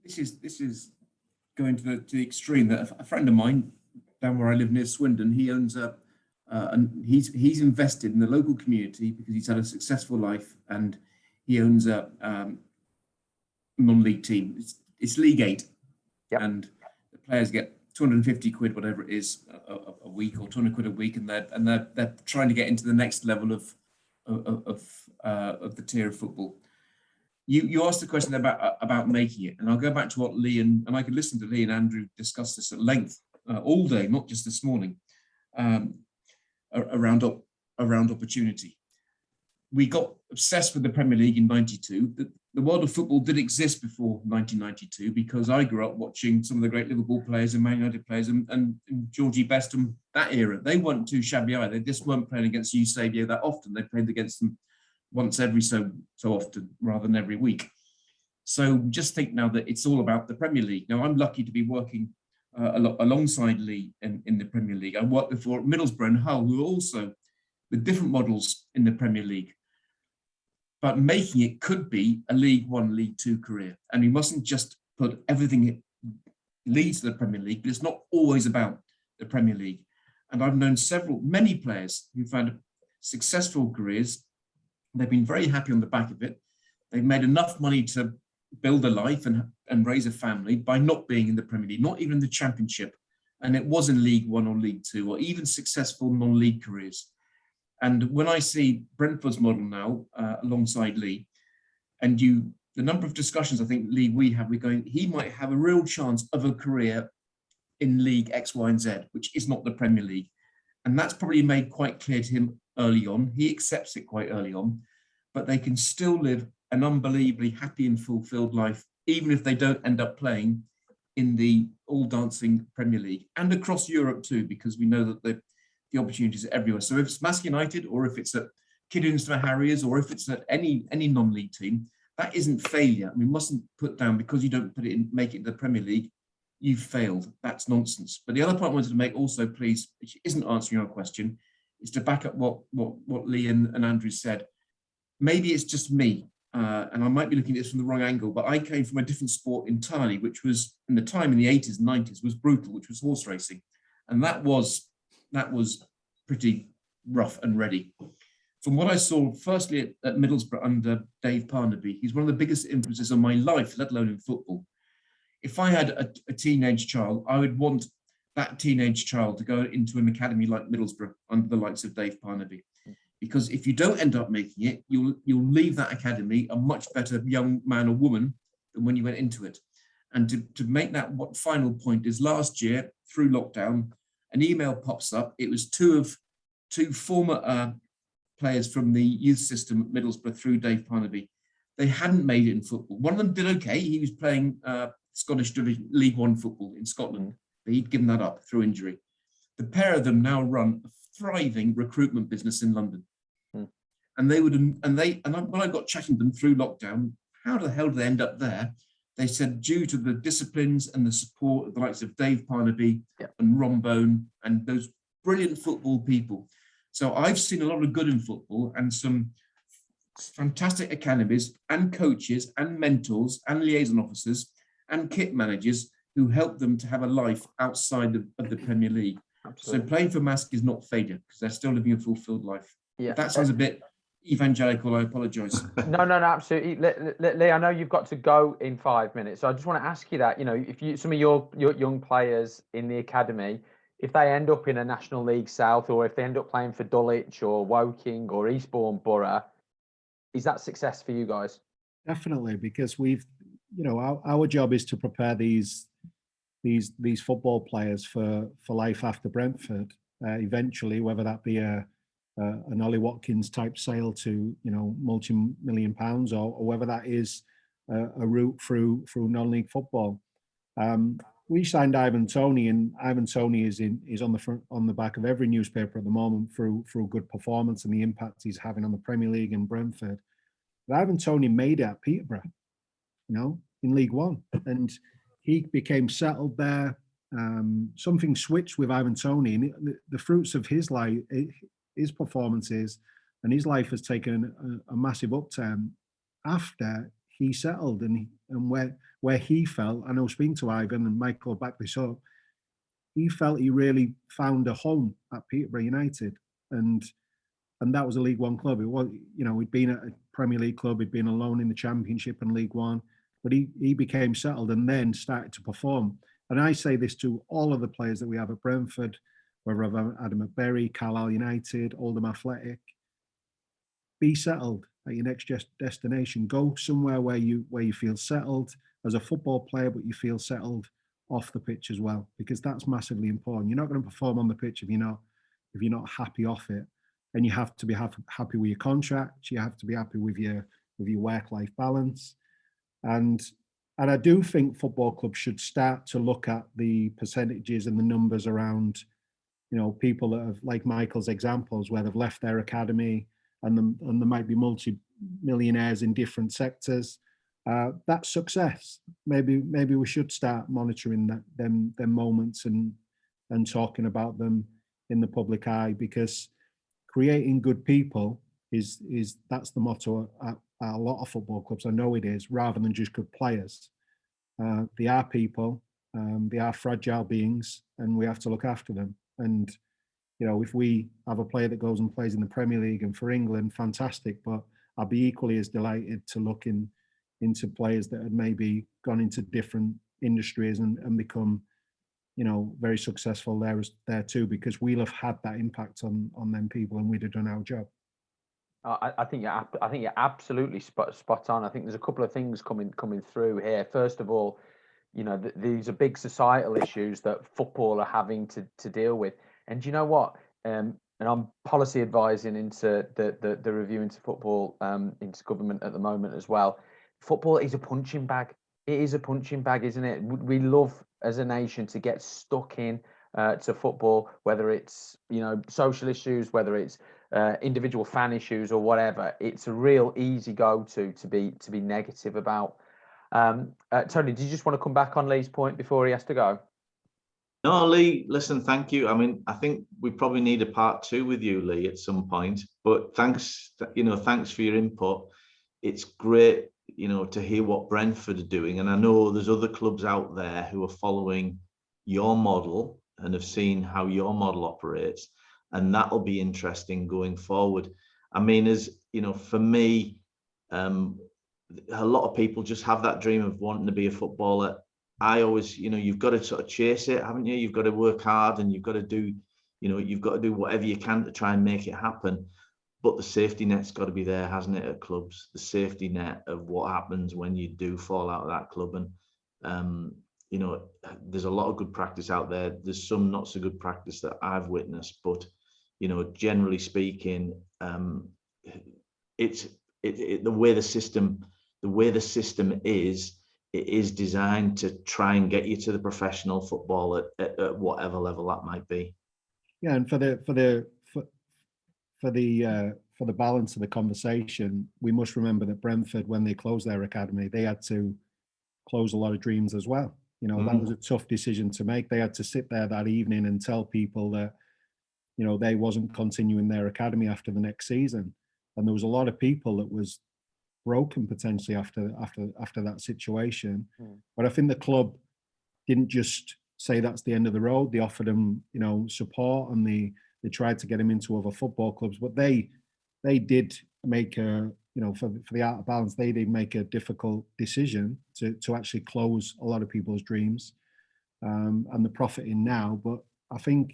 This is going to the extreme. That a friend of mine down where I live near Swindon, he owns and he's invested in the local community because he's had a successful life, and he owns a non-league team. It's League 8. Yep. And the players get 250 quid, whatever it is, a week, or 200 quid a week, and they're trying to get into the next level of the tier of football. You asked the question about making it, and I'll go back to what Lee and I could listen to Lee and Andrew discuss this at length all day, not just this morning, around opportunity. We got obsessed with the Premier League in '92. The world of football did exist before 1992 because I grew up watching some of the great Liverpool players and Man United players and Georgie Best and that era. They weren't too shabby either. They just weren't playing against Eusebio that often. They played against them once every so often rather than every week. So just think now that it's all about the Premier League. Now, I'm lucky to be working alongside Lee in the Premier League. I worked before at Middlesbrough and Hull, who are also with different models in the Premier League. But making it could be a League One, League Two career. And we mustn't just put everything it leads to the Premier League, but it's not always about the Premier League. And I've known many players who've had successful careers. They've been very happy on the back of it. They've made enough money to build a life and raise a family by not being in the Premier League, not even in the Championship. And it was in League One or League Two, or even successful non-league careers. And when I see Brentford's model now alongside Lee, and the number of discussions I think we're going, he might have a real chance of a career in League X, Y, and Z, which is not the Premier League. And that's probably made quite clear to him early on. He accepts it quite early on, but they can still live an unbelievably happy and fulfilled life, even if they don't end up playing in the all-dancing Premier League and across Europe too, because we know that the opportunities are everywhere. So if it's Mask United, or if it's at Kidderminster Harriers, or if it's at any non-league team, that isn't failure. We mustn't put down because you don't make it in the Premier League, you've failed. That's nonsense. But the other point I wanted to make also, please, which isn't answering your question, is to back up what Lee and Andrew said. Maybe it's just me, and I might be looking at this from the wrong angle, but I came from a different sport entirely, which was, in the time in the 80s and 90s, was brutal, which was horse racing. And that was pretty rough and ready. From what I saw, firstly at Middlesbrough under Dave Parnaby, he's one of the biggest influences on my life, let alone in football. If I had a teenage child, I would want that teenage child to go into an academy like Middlesbrough under the likes of Dave Parnaby. Because if you don't end up making it, you'll leave that academy a much better young man or woman than when you went into it. And to make that final point is, last year through lockdown, an email pops up. It was two former players from the youth system at Middlesbrough through Dave Parnaby. They hadn't made it in football. One of them did okay. He was playing Scottish Division League One football in Scotland, but he'd given that up through injury. The pair of them now run a thriving recruitment business in London. And when I got chatting to them through lockdown, how the hell did they end up there? They said due to the disciplines and the support of the likes of Dave Parnaby and Ron Bone and those brilliant football people. So I've seen a lot of good in football, and some fantastic academies and coaches and mentors and liaison officers and kit managers who help them to have a life outside of the Premier League. Absolutely. So playing for Mask is not failure because they're still living a fulfilled life. Yeah. If that sounds a bit evangelical, I apologise. No, absolutely. Lee, I know you've got to go in 5 minutes, so I just want to ask you that. If some of your young players in the academy, if they end up in a National League South, or if they end up playing for Dulwich or Woking or Eastbourne Borough, is that success for you guys? Definitely, because we've, our job is to prepare these football players for life after Brentford. Eventually, whether that be an Ollie Watkins type sale to multi-million pounds, or whether that is a route through non-league football. We signed Ivan Toney, and Ivan Toney is on the back of every newspaper at the moment through good performance and the impact he's having on the Premier League and Brentford. But Ivan Toney made it at Peterborough, in League One, and he became settled there. Something switched with Ivan Toney, and the fruits of his life, his performances, and his life has taken a massive upturn after he settled, and where he felt. I know, speaking to Ivan, and Michael backed this up, he felt he really found a home at Peterborough United, and that was a League One club. It was, he'd been at a Premier League club, he'd been alone in the Championship and League One, but he became settled and then started to perform. And I say this to all of the players that we have at Brentford, whether Adam at Bury, Carlisle United, Oldham Athletic. Be settled at your next destination. Go somewhere where you feel settled as a football player, but you feel settled off the pitch as well, because that's massively important. You're not going to perform on the pitch if you're not happy off it, and you have to be happy with your contract. You have to be happy with your work-life balance, and I do think football clubs should start to look at the percentages and the numbers around, people that have, like Michael's examples, where they've left their academy and there might be multi-millionaires in different sectors. That's success. Maybe we should start monitoring them moments and talking about them in the public eye, because creating good people is that's the motto at a lot of football clubs. I know it is, rather than just good players. They are people, they are fragile beings, and we have to look after them. And if we have a player that goes and plays in the Premier League and for England, fantastic. But I'll be equally as delighted to look into players that had maybe gone into different industries and become, very successful there too, because we'll have had that impact on them people, and we'd have done our job. I think you're absolutely spot on. I think there's a couple of things coming through here. First of all, these are big societal issues that football are having to deal with. And do you know what? And I'm policy advising into the review into football, into government at the moment as well. Football is a punching bag. It is a punching bag, isn't it? We love as a nation to get stuck in to football, whether it's social issues, whether it's individual fan issues or whatever. It's a real easy go-to to be negative about. Tony, did you just want to come back on Lee's point before he has to go? No, Lee, listen, thank you. I mean, I think we probably need a part 2 with you, Lee, at some point. But thanks for your input. It's great, to hear what Brentford are doing. And I know there's other clubs out there who are following your model and have seen how your model operates. And that'll be interesting going forward. I mean, as for me, a lot of people just have that dream of wanting to be a footballer. I always, you've got to sort of chase it, haven't you? You've got to work hard, and you've got to do whatever you can to try and make it happen. But the safety net's got to be there, hasn't it, at clubs? The safety net of what happens when you do fall out of that club. And, there's a lot of good practice out there. There's some not so good practice that I've witnessed, but, generally speaking, the way the system is, it is designed to try and get you to the professional football at whatever level that might be. Yeah, and for the balance of the conversation, we must remember that Brentford, when they closed their academy, they had to close a lot of dreams as well. That was a tough decision to make. They had to sit there that evening and tell people that, they wasn't continuing their academy after the next season. And there was a lot of people that was broken potentially after that situation. But I think the club didn't just say that's the end of the road. They offered him, support, and they tried to get him into other football clubs. But they did make for the Art of Balance, they did make a difficult decision to actually close a lot of people's dreams, and they're profiting now. But I think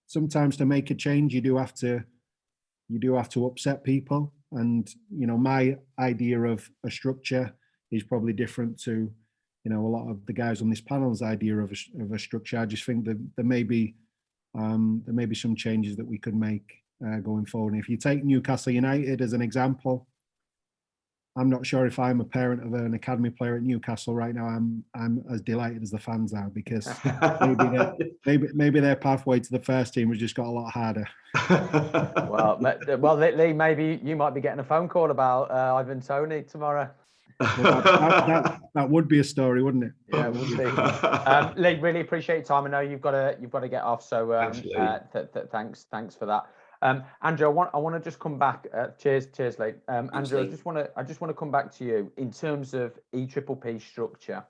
sometimes to make a change, you do have to upset people. And my idea of a structure is probably different to a lot of the guys on this panel's idea of a structure. I just think that there may be some changes that we could make going forward. And if you take Newcastle United as an example, I'm not sure if I'm a parent of an academy player at Newcastle right now, I'm as delighted as the fans are, because maybe their pathway to the first team has just got a lot harder. Well, Lee, maybe you might be getting a phone call about Ivan Toney tomorrow. Well, that would be a story, wouldn't it? Yeah, it would be. Lee, really appreciate your time. I know you've got to get off, so thanks for that. Andrew, I want to just come back. Cheers, Lee. Andrew, I just want to come back to you in terms of EPPP structure,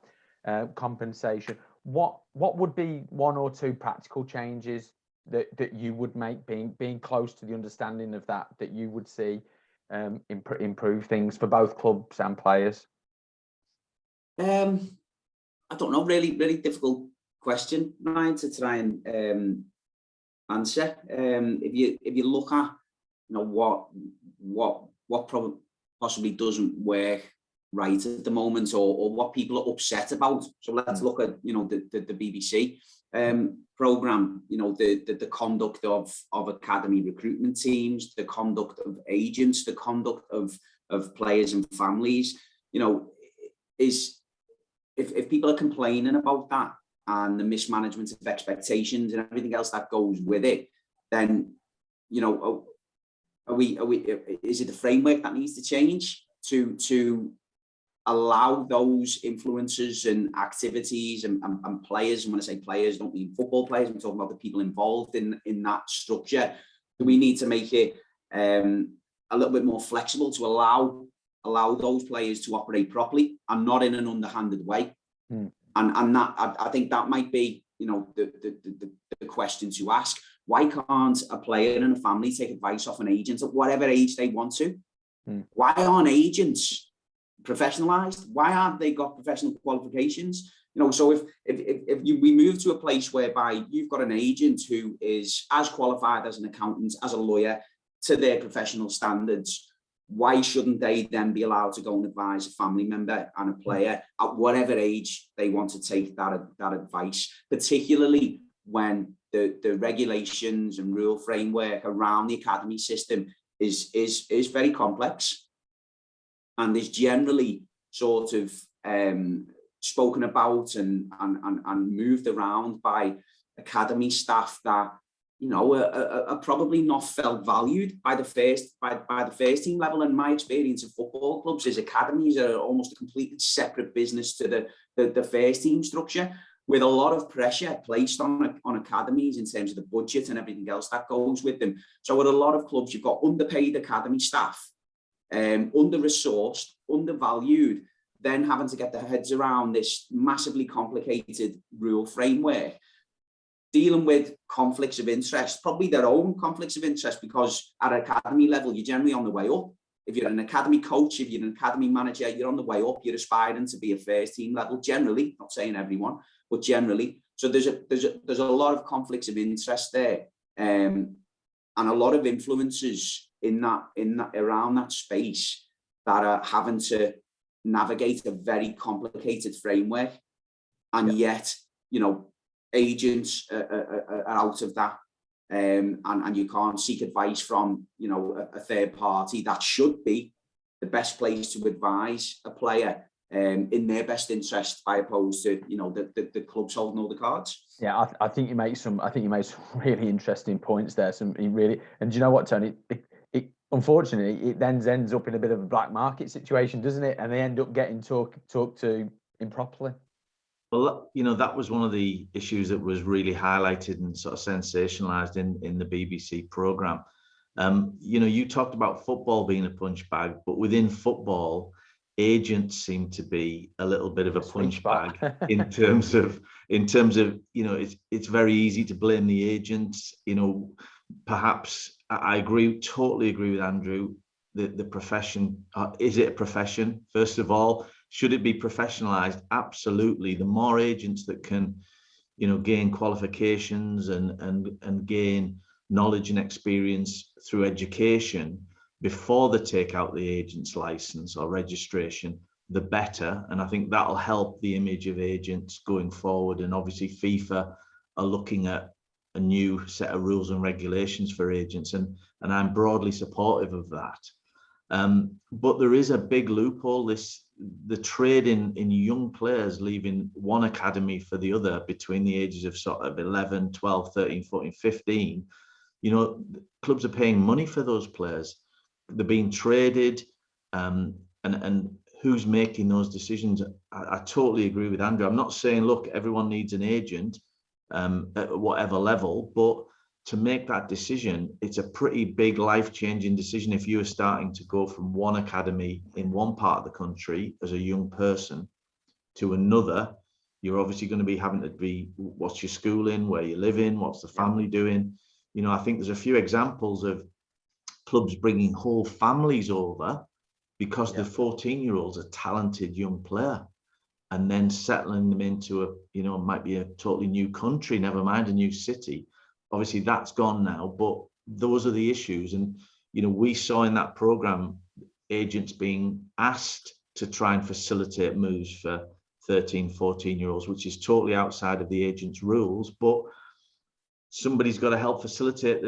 compensation. What would be one or two practical changes that you would make, being close to the understanding of that you would see improve things for both clubs and players? I don't know. Really difficult question, Ryan, to try and answer. If you look at what probably possibly doesn't work right at the moment, or what people are upset about. So let's look at the BBC program. The conduct of academy recruitment teams, the conduct of agents, the conduct of players and families. Is if people are complaining about that, and the mismanagement of expectations and everything else that goes with it, then is it the framework that needs to change to allow those influences and activities and players? And when I say players, I don't mean football players, I'm talking about the people involved in that structure. Do we need to make it a little bit more flexible to allow those players to operate properly and not in an underhanded way? And that, I think that might be, the question to ask. Why can't a player and a family take advice off an agent at whatever age they want to? Why aren't agents professionalized? Why haven't they got professional qualifications? So if we move to a place whereby you've got an agent who is as qualified as an accountant, as a lawyer, to their professional standards, why shouldn't they then be allowed to go and advise a family member and a player at whatever age they want to take that advice, particularly when the regulations and rule framework around the academy system is very complex and is generally sort of spoken about and moved around by academy staff that are probably not felt valued by the first team level. And my experience of football clubs is academies are almost a completely separate business to the first team structure, with a lot of pressure placed on academies in terms of the budget and everything else that goes with them. So with a lot of clubs, you've got underpaid academy staff, under-resourced, undervalued, then having to get their heads around this massively complicated rule framework, dealing with conflicts of interest, probably their own conflicts of interest, because at academy level, you're generally on the way up. If you're an academy coach, if you're an academy manager, you're on the way up, you're aspiring to be a first team level, generally, not saying everyone, but generally. So there's a lot of conflicts of interest there, and a lot of influences in that around that space that are having to navigate a very complicated framework. And yet, agents are out of that, and you can't seek advice from a third party that should be the best place to advise a player in their best interest, by opposed to the clubs holding all the cards. Yeah, I think you make some really interesting points there. And do you know what, Tony? It unfortunately it then ends up in a bit of a black market situation, doesn't it? And they end up getting talked to improperly. Well, that was one of the issues that was really highlighted and sort of sensationalized in the BBC programme. You talked about football being a punch bag, but within football, agents seem to be a little bit of a punch bag in terms of it's very easy to blame the agents. Perhaps I totally agree with Andrew. The profession, is it a profession? First of all, should it be professionalized? Absolutely. The more agents that can, gain qualifications and gain knowledge and experience through education before they take out the agent's license or registration, the better. And I think that'll help the image of agents going forward. And obviously FIFA are looking at a new set of rules and regulations for agents, and I'm broadly supportive of that. But there is a big loophole, the trade in young players leaving one academy for the other between the ages of sort of 11, 12, 13, 14, 15. Clubs are paying money for those players. They're being traded, and who's making those decisions? I totally agree with Andrew. I'm not saying, look, everyone needs an agent at whatever level, but to make that decision, it's a pretty big life-changing decision. If you're starting to go from one academy in one part of the country as a young person to another, you're obviously going to be having to be, what's your schooling, where you live in, what's the family doing? I think there's a few examples of clubs bringing whole families over because the 14-year-old's a talented young player, and then settling them into might be a totally new country, never mind a new city. Obviously that's gone now, but those are the issues. And, we saw in that program agents being asked to try and facilitate moves for 13, 14-year-olds, which is totally outside of the agent's rules, but somebody's got to help facilitate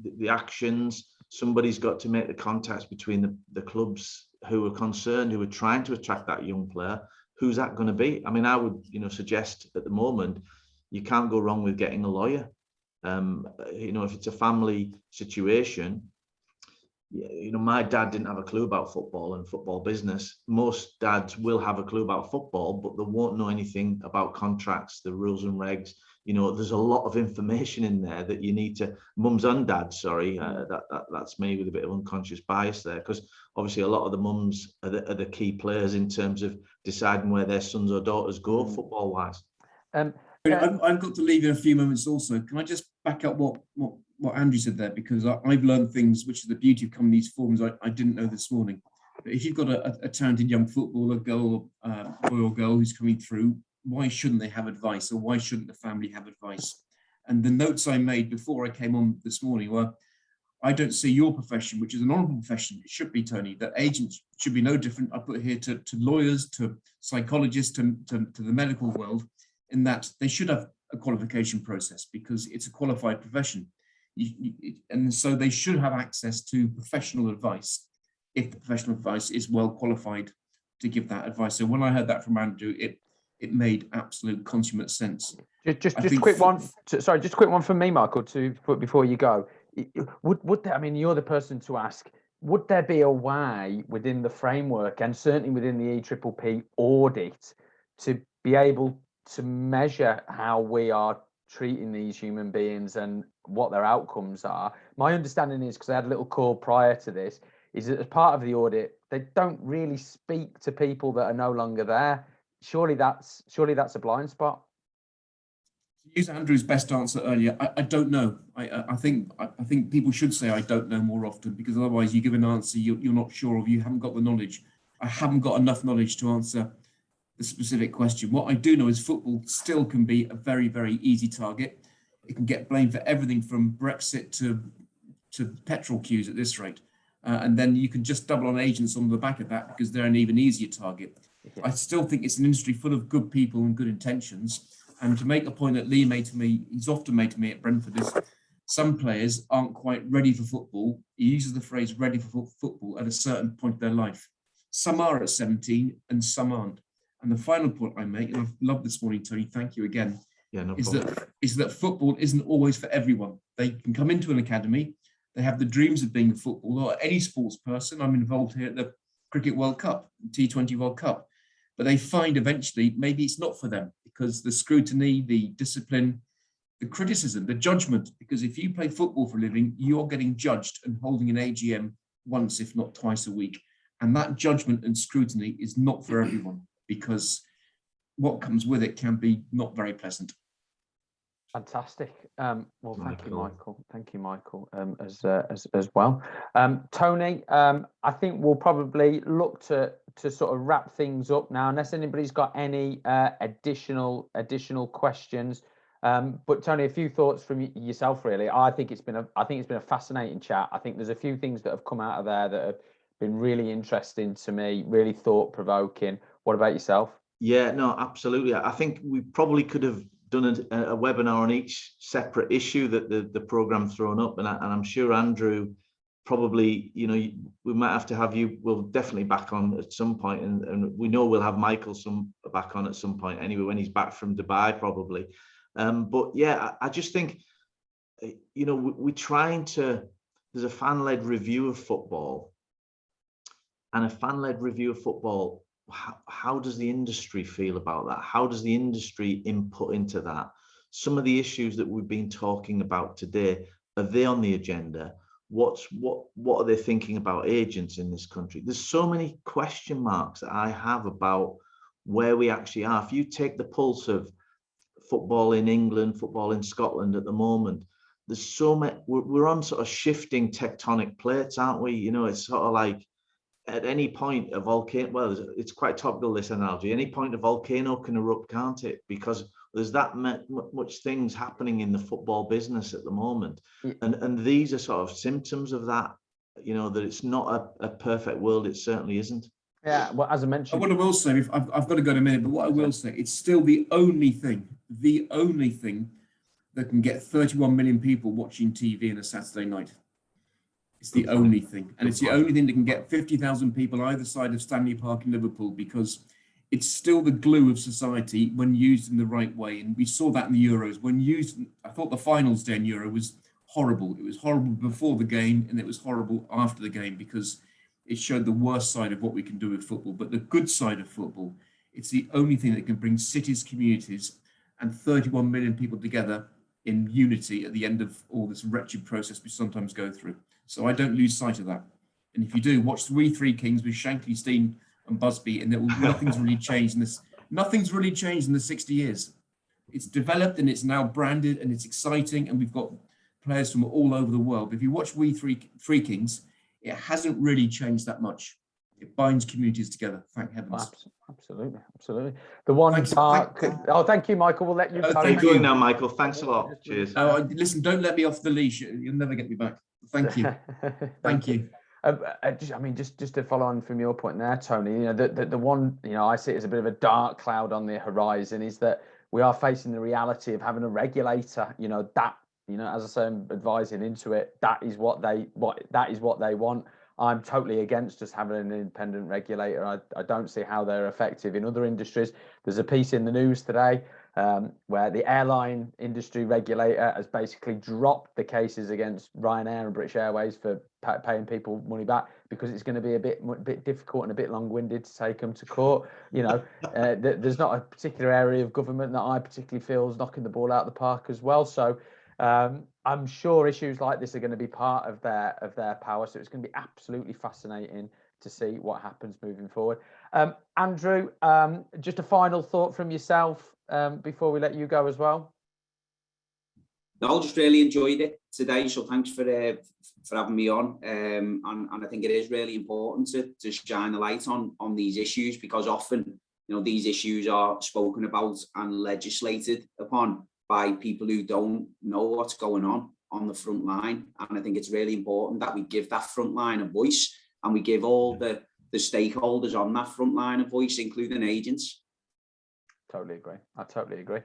the actions. Somebody's got to make the contacts between the clubs who are concerned, who are trying to attract that young player. Who's that going to be? I mean, I would, suggest at the moment, you can't go wrong with getting a lawyer. If it's a family situation, my dad didn't have a clue about football and football business. Most dads will have a clue about football, but they won't know anything about contracts, the rules and regs. There's a lot of information in there that you need to, mums and dads, sorry, that's me with a bit of unconscious bias there, because obviously a lot of the mums are the key players in terms of deciding where their sons or daughters go football wise. I've got to leave in a few moments also. Can I just back up what Andrew said there? Because I've learned things, which is the beauty of coming to these forums, I didn't know this morning. But if you've got a talented young footballer, boy or girl who's coming through, why shouldn't they have advice, or why shouldn't the family have advice? And the notes I made before I came on this morning were, I don't see your profession, which is an honourable profession, it should be, Tony, that agents should be no different. I put here to lawyers, to psychologists, to the medical world, in that they should have a qualification process because it's a qualified profession. And so they should have access to professional advice if the professional advice is well qualified to give that advice. So when I heard that from Andrew, it made absolute consummate sense. Just a quick one. Sorry, just a quick one from me, Michael, before you go. Would there, I mean, you're the person to ask, would there be a way within the framework and certainly within the EPPP audit to be able to measure how we are treating these human beings and what their outcomes are? My understanding is, because I had a little call prior to this, is that as part of the audit, they don't really speak to people that are no longer there. Surely that's a blind spot. To use Andrew's best answer earlier, I don't know. I think people should say I don't know more often, because otherwise you give an answer you're not sure of, you haven't got the knowledge. I haven't got enough knowledge to answer the specific question. What I do know is football still can be a very, very easy target. It can get blamed for everything from Brexit to petrol queues at this rate. And then you can just double on agents on the back of that because they're an even easier target. Yeah. I still think it's an industry full of good people and good intentions. And to make a point that Lee made to me, he's often made to me at Brentford, is some players aren't quite ready for football. He uses the phrase ready for football at a certain point of their life. Some are at 17 and some aren't. And the final point I make, and I've loved this morning, Tony, thank you again, is that football isn't always for everyone. They can come into an academy, they have the dreams of being a footballer, or any sports person. I'm involved here at the Cricket World Cup, T20 World Cup, but they find eventually maybe it's not for them because the scrutiny, the discipline, the criticism, the judgment, because if you play football for a living, you're getting judged and holding an AGM once, if not twice a week. And that judgment and scrutiny is not for everyone, because what comes with it can be not very pleasant. Fantastic. Well, thank you, Michael. Thank you, Michael, as well. Tony, I think we'll probably look to sort of wrap things up now, unless anybody's got any additional questions. But Tony, a few thoughts from yourself, really. I think it's been a fascinating chat. I think there's a few things that have come out of there that have been really interesting to me, really thought-provoking. What about yourself? Yeah, no, absolutely. I think we probably could have done a webinar on each separate issue that the program's thrown up, and I'm sure Andrew probably, we might have to have you. We'll definitely back on at some point, and we know we'll have Michael back on at some point anyway, when he's back from Dubai probably. But yeah, I just think, we're trying to. There's a fan-led review of football, and a fan-led review of football. How does the industry feel about that? How does the industry input into that? Some of the issues that we've been talking about today, are they on the agenda? What are they thinking about agents in this country? There's so many question marks that I have about where we actually are. If you take the pulse of football in England, football in Scotland at the moment, there's so many. We're on sort of shifting tectonic plates, aren't we? It's sort of like, at any point a volcano, well, it's quite topical, this analogy, any point a volcano can erupt, can't it? Because there's that much things happening in the football business at the moment. And these are sort of symptoms of that, that it's not a perfect world. It certainly isn't. Yeah, well, as I mentioned. What I will say, I've got to go in a minute, but what I will say, it's still the only thing that can get 31 million people watching TV on a Saturday night. It's the only thing. And it's the only thing that can get 50,000 people either side of Stanley Park in Liverpool, because it's still the glue of society when used in the right way. And we saw that in the Euros. When used, I thought the finals day in Euro was horrible. It was horrible before the game, and it was horrible after the game, because it showed the worst side of what we can do with football. But the good side of football, it's the only thing that can bring cities, communities, and 31 million people together in unity at the end of all this wretched process we sometimes go through. So I don't lose sight of that. And if you do, watch We Three Kings with Shankly, Steen and Busby, and nothing's really changed in this. Nothing's really changed in the 60 years. It's developed and it's now branded and it's exciting, and we've got players from all over the world. But if you watch We Three Kings, it hasn't really changed that much. It binds communities together, thank heavens. Absolutely. The one thank you, Michael. We'll let you. Thank you now, Michael. Thanks a lot. Cheers. Listen, don't let me off the leash. You'll never get me back. Thank you. Thank you. Just to follow on from your point there, Tony, the one, I see it as a bit of a dark cloud on the horizon, is that we are facing the reality of having a regulator, that, as I say, I'm advising into it, that is what they want. I'm totally against just having an independent regulator. I don't see how they're effective in other industries. There's a piece in the news today where the airline industry regulator has basically dropped the cases against Ryanair and British Airways for paying people money back, because it's going to be a bit difficult and a bit long-winded to take them to court. There's not a particular area of government that I particularly feel is knocking the ball out of the park as well. So I'm sure issues like this are going to be part of their power. So it's going to be absolutely fascinating to see what happens moving forward. Andrew, just a final thought from yourself before we let you go as well. No, just really enjoyed it today. So thanks for having me on. And I think it is really important to shine a light on these issues, because often, these issues are spoken about and legislated upon by people who don't know what's going on the front line. And I think it's really important that we give that front line a voice, and we give all the stakeholders on that front line a voice, including agents. Totally agree. I totally agree.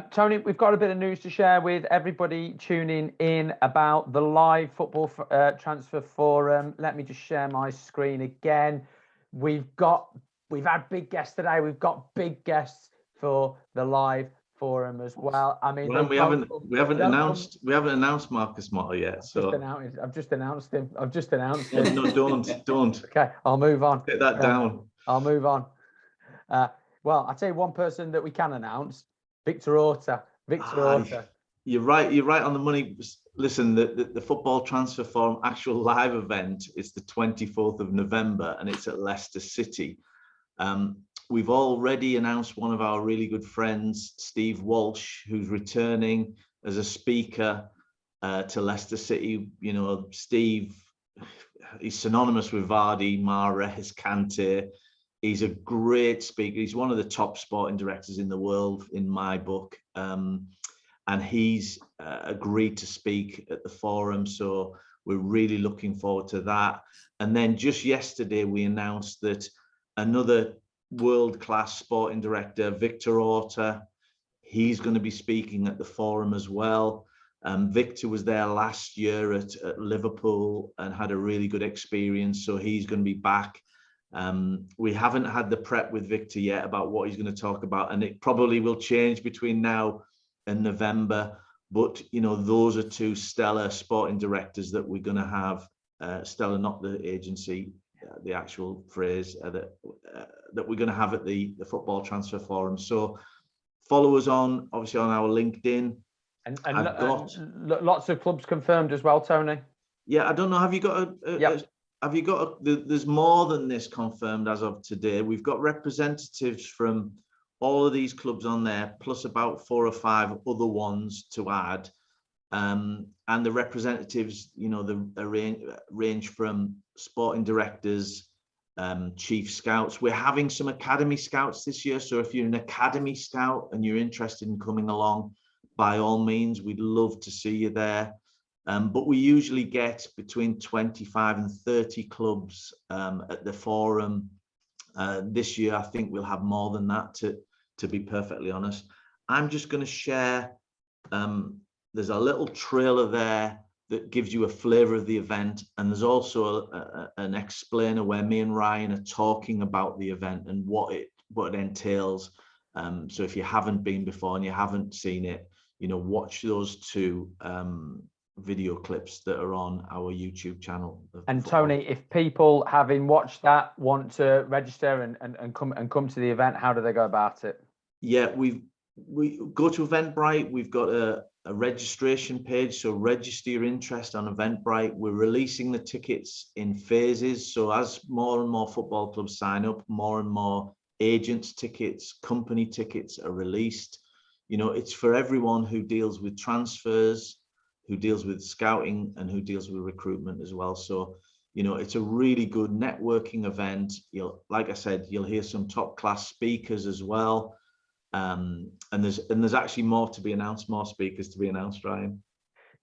Tony, we've got a bit of news to share with everybody tuning in about the live football transfer forum. Let me just share my screen again. We've had big guests today. We've got big guests for the live forum as well. I mean, we haven't announced Marcus Motter yet. So I've just announced him. No, don't. Okay, I'll move on. Get that down. I'll move on. Well, I'll tell you one person that we can announce: Victor Orta. You're right. You're right on the money. Listen, the football transfer forum actual live event is the 24th of November, and it's at Leicester City. We've already announced one of our really good friends, Steve Walsh, who's returning as a speaker to Leicester City. You know, Steve, he's synonymous with Vardy, Mahrez, Kante. He's a great speaker. He's one of the top sporting directors in the world, in my book. And he's agreed to speak at the forum. So we're really looking forward to that. And then just yesterday, we announced that another world-class sporting director, Victor Orta, he's going to be speaking at the forum as well. Victor was there last year at Liverpool and had a really good experience. So he's going to be back. We haven't had the prep with Victor yet about what he's going to talk about, and it probably will change between now and November. But, you know, those are two stellar sporting directors that we're going to have, stellar, not the agency, the actual phrase, that we're going to have at the Football Transfer Forum. So follow us on, obviously, on our LinkedIn. And lots of clubs confirmed as well, Tony. Yeah, I don't know. Have you got there's more than this confirmed as of today. We've got representatives from all of these clubs on there, plus about 4 or 5 other ones to add. And the representatives, you know, the range from sporting directors, chief scouts. We're having some academy scouts this year. So if you're an academy scout and you're interested in coming along, by all means, we'd love to see you there. But we usually get between 25 and 30 clubs at the forum. This year, I think we'll have more than that, to be perfectly honest. I'm just going to share, there's a little trailer there that gives you a flavour of the event. And there's also an explainer where me and Ryan are talking about the event and what it entails. So if you haven't been before and you haven't seen it, you know, watch those 2 video clips that are on our YouTube channel. And Tony, if people, having watched that, want to register and come to the event, how do they go about it? Yeah, we go to Eventbrite. We've got a registration page, so register your interest on Eventbrite. We're releasing the tickets in phases, so as more and more football clubs sign up, more and more agents' tickets, company tickets are released. You know, it's for everyone who deals with transfers, who deals with scouting, and who deals with recruitment as well. So, you know, it's a really good networking event. Like I said, you'll hear some top class speakers as well. And there's actually more to be announced, more speakers to be announced, Ryan.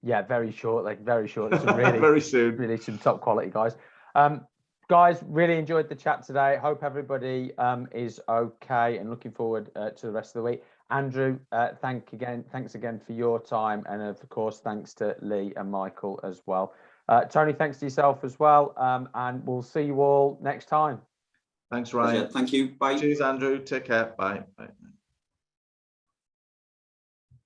Yeah, very shortly. Some really, very soon. Really some top quality guys. Guys, really enjoyed the chat today. Hope everybody is okay and looking forward to the rest of the week. Andrew, thanks again for your time, and of course thanks to Lee and Michael as well. Tony, thanks to yourself as well, and we'll see you all next time. Thanks, Ryan. Thank you. Bye. Cheers, Andrew. Take care. Bye. Bye.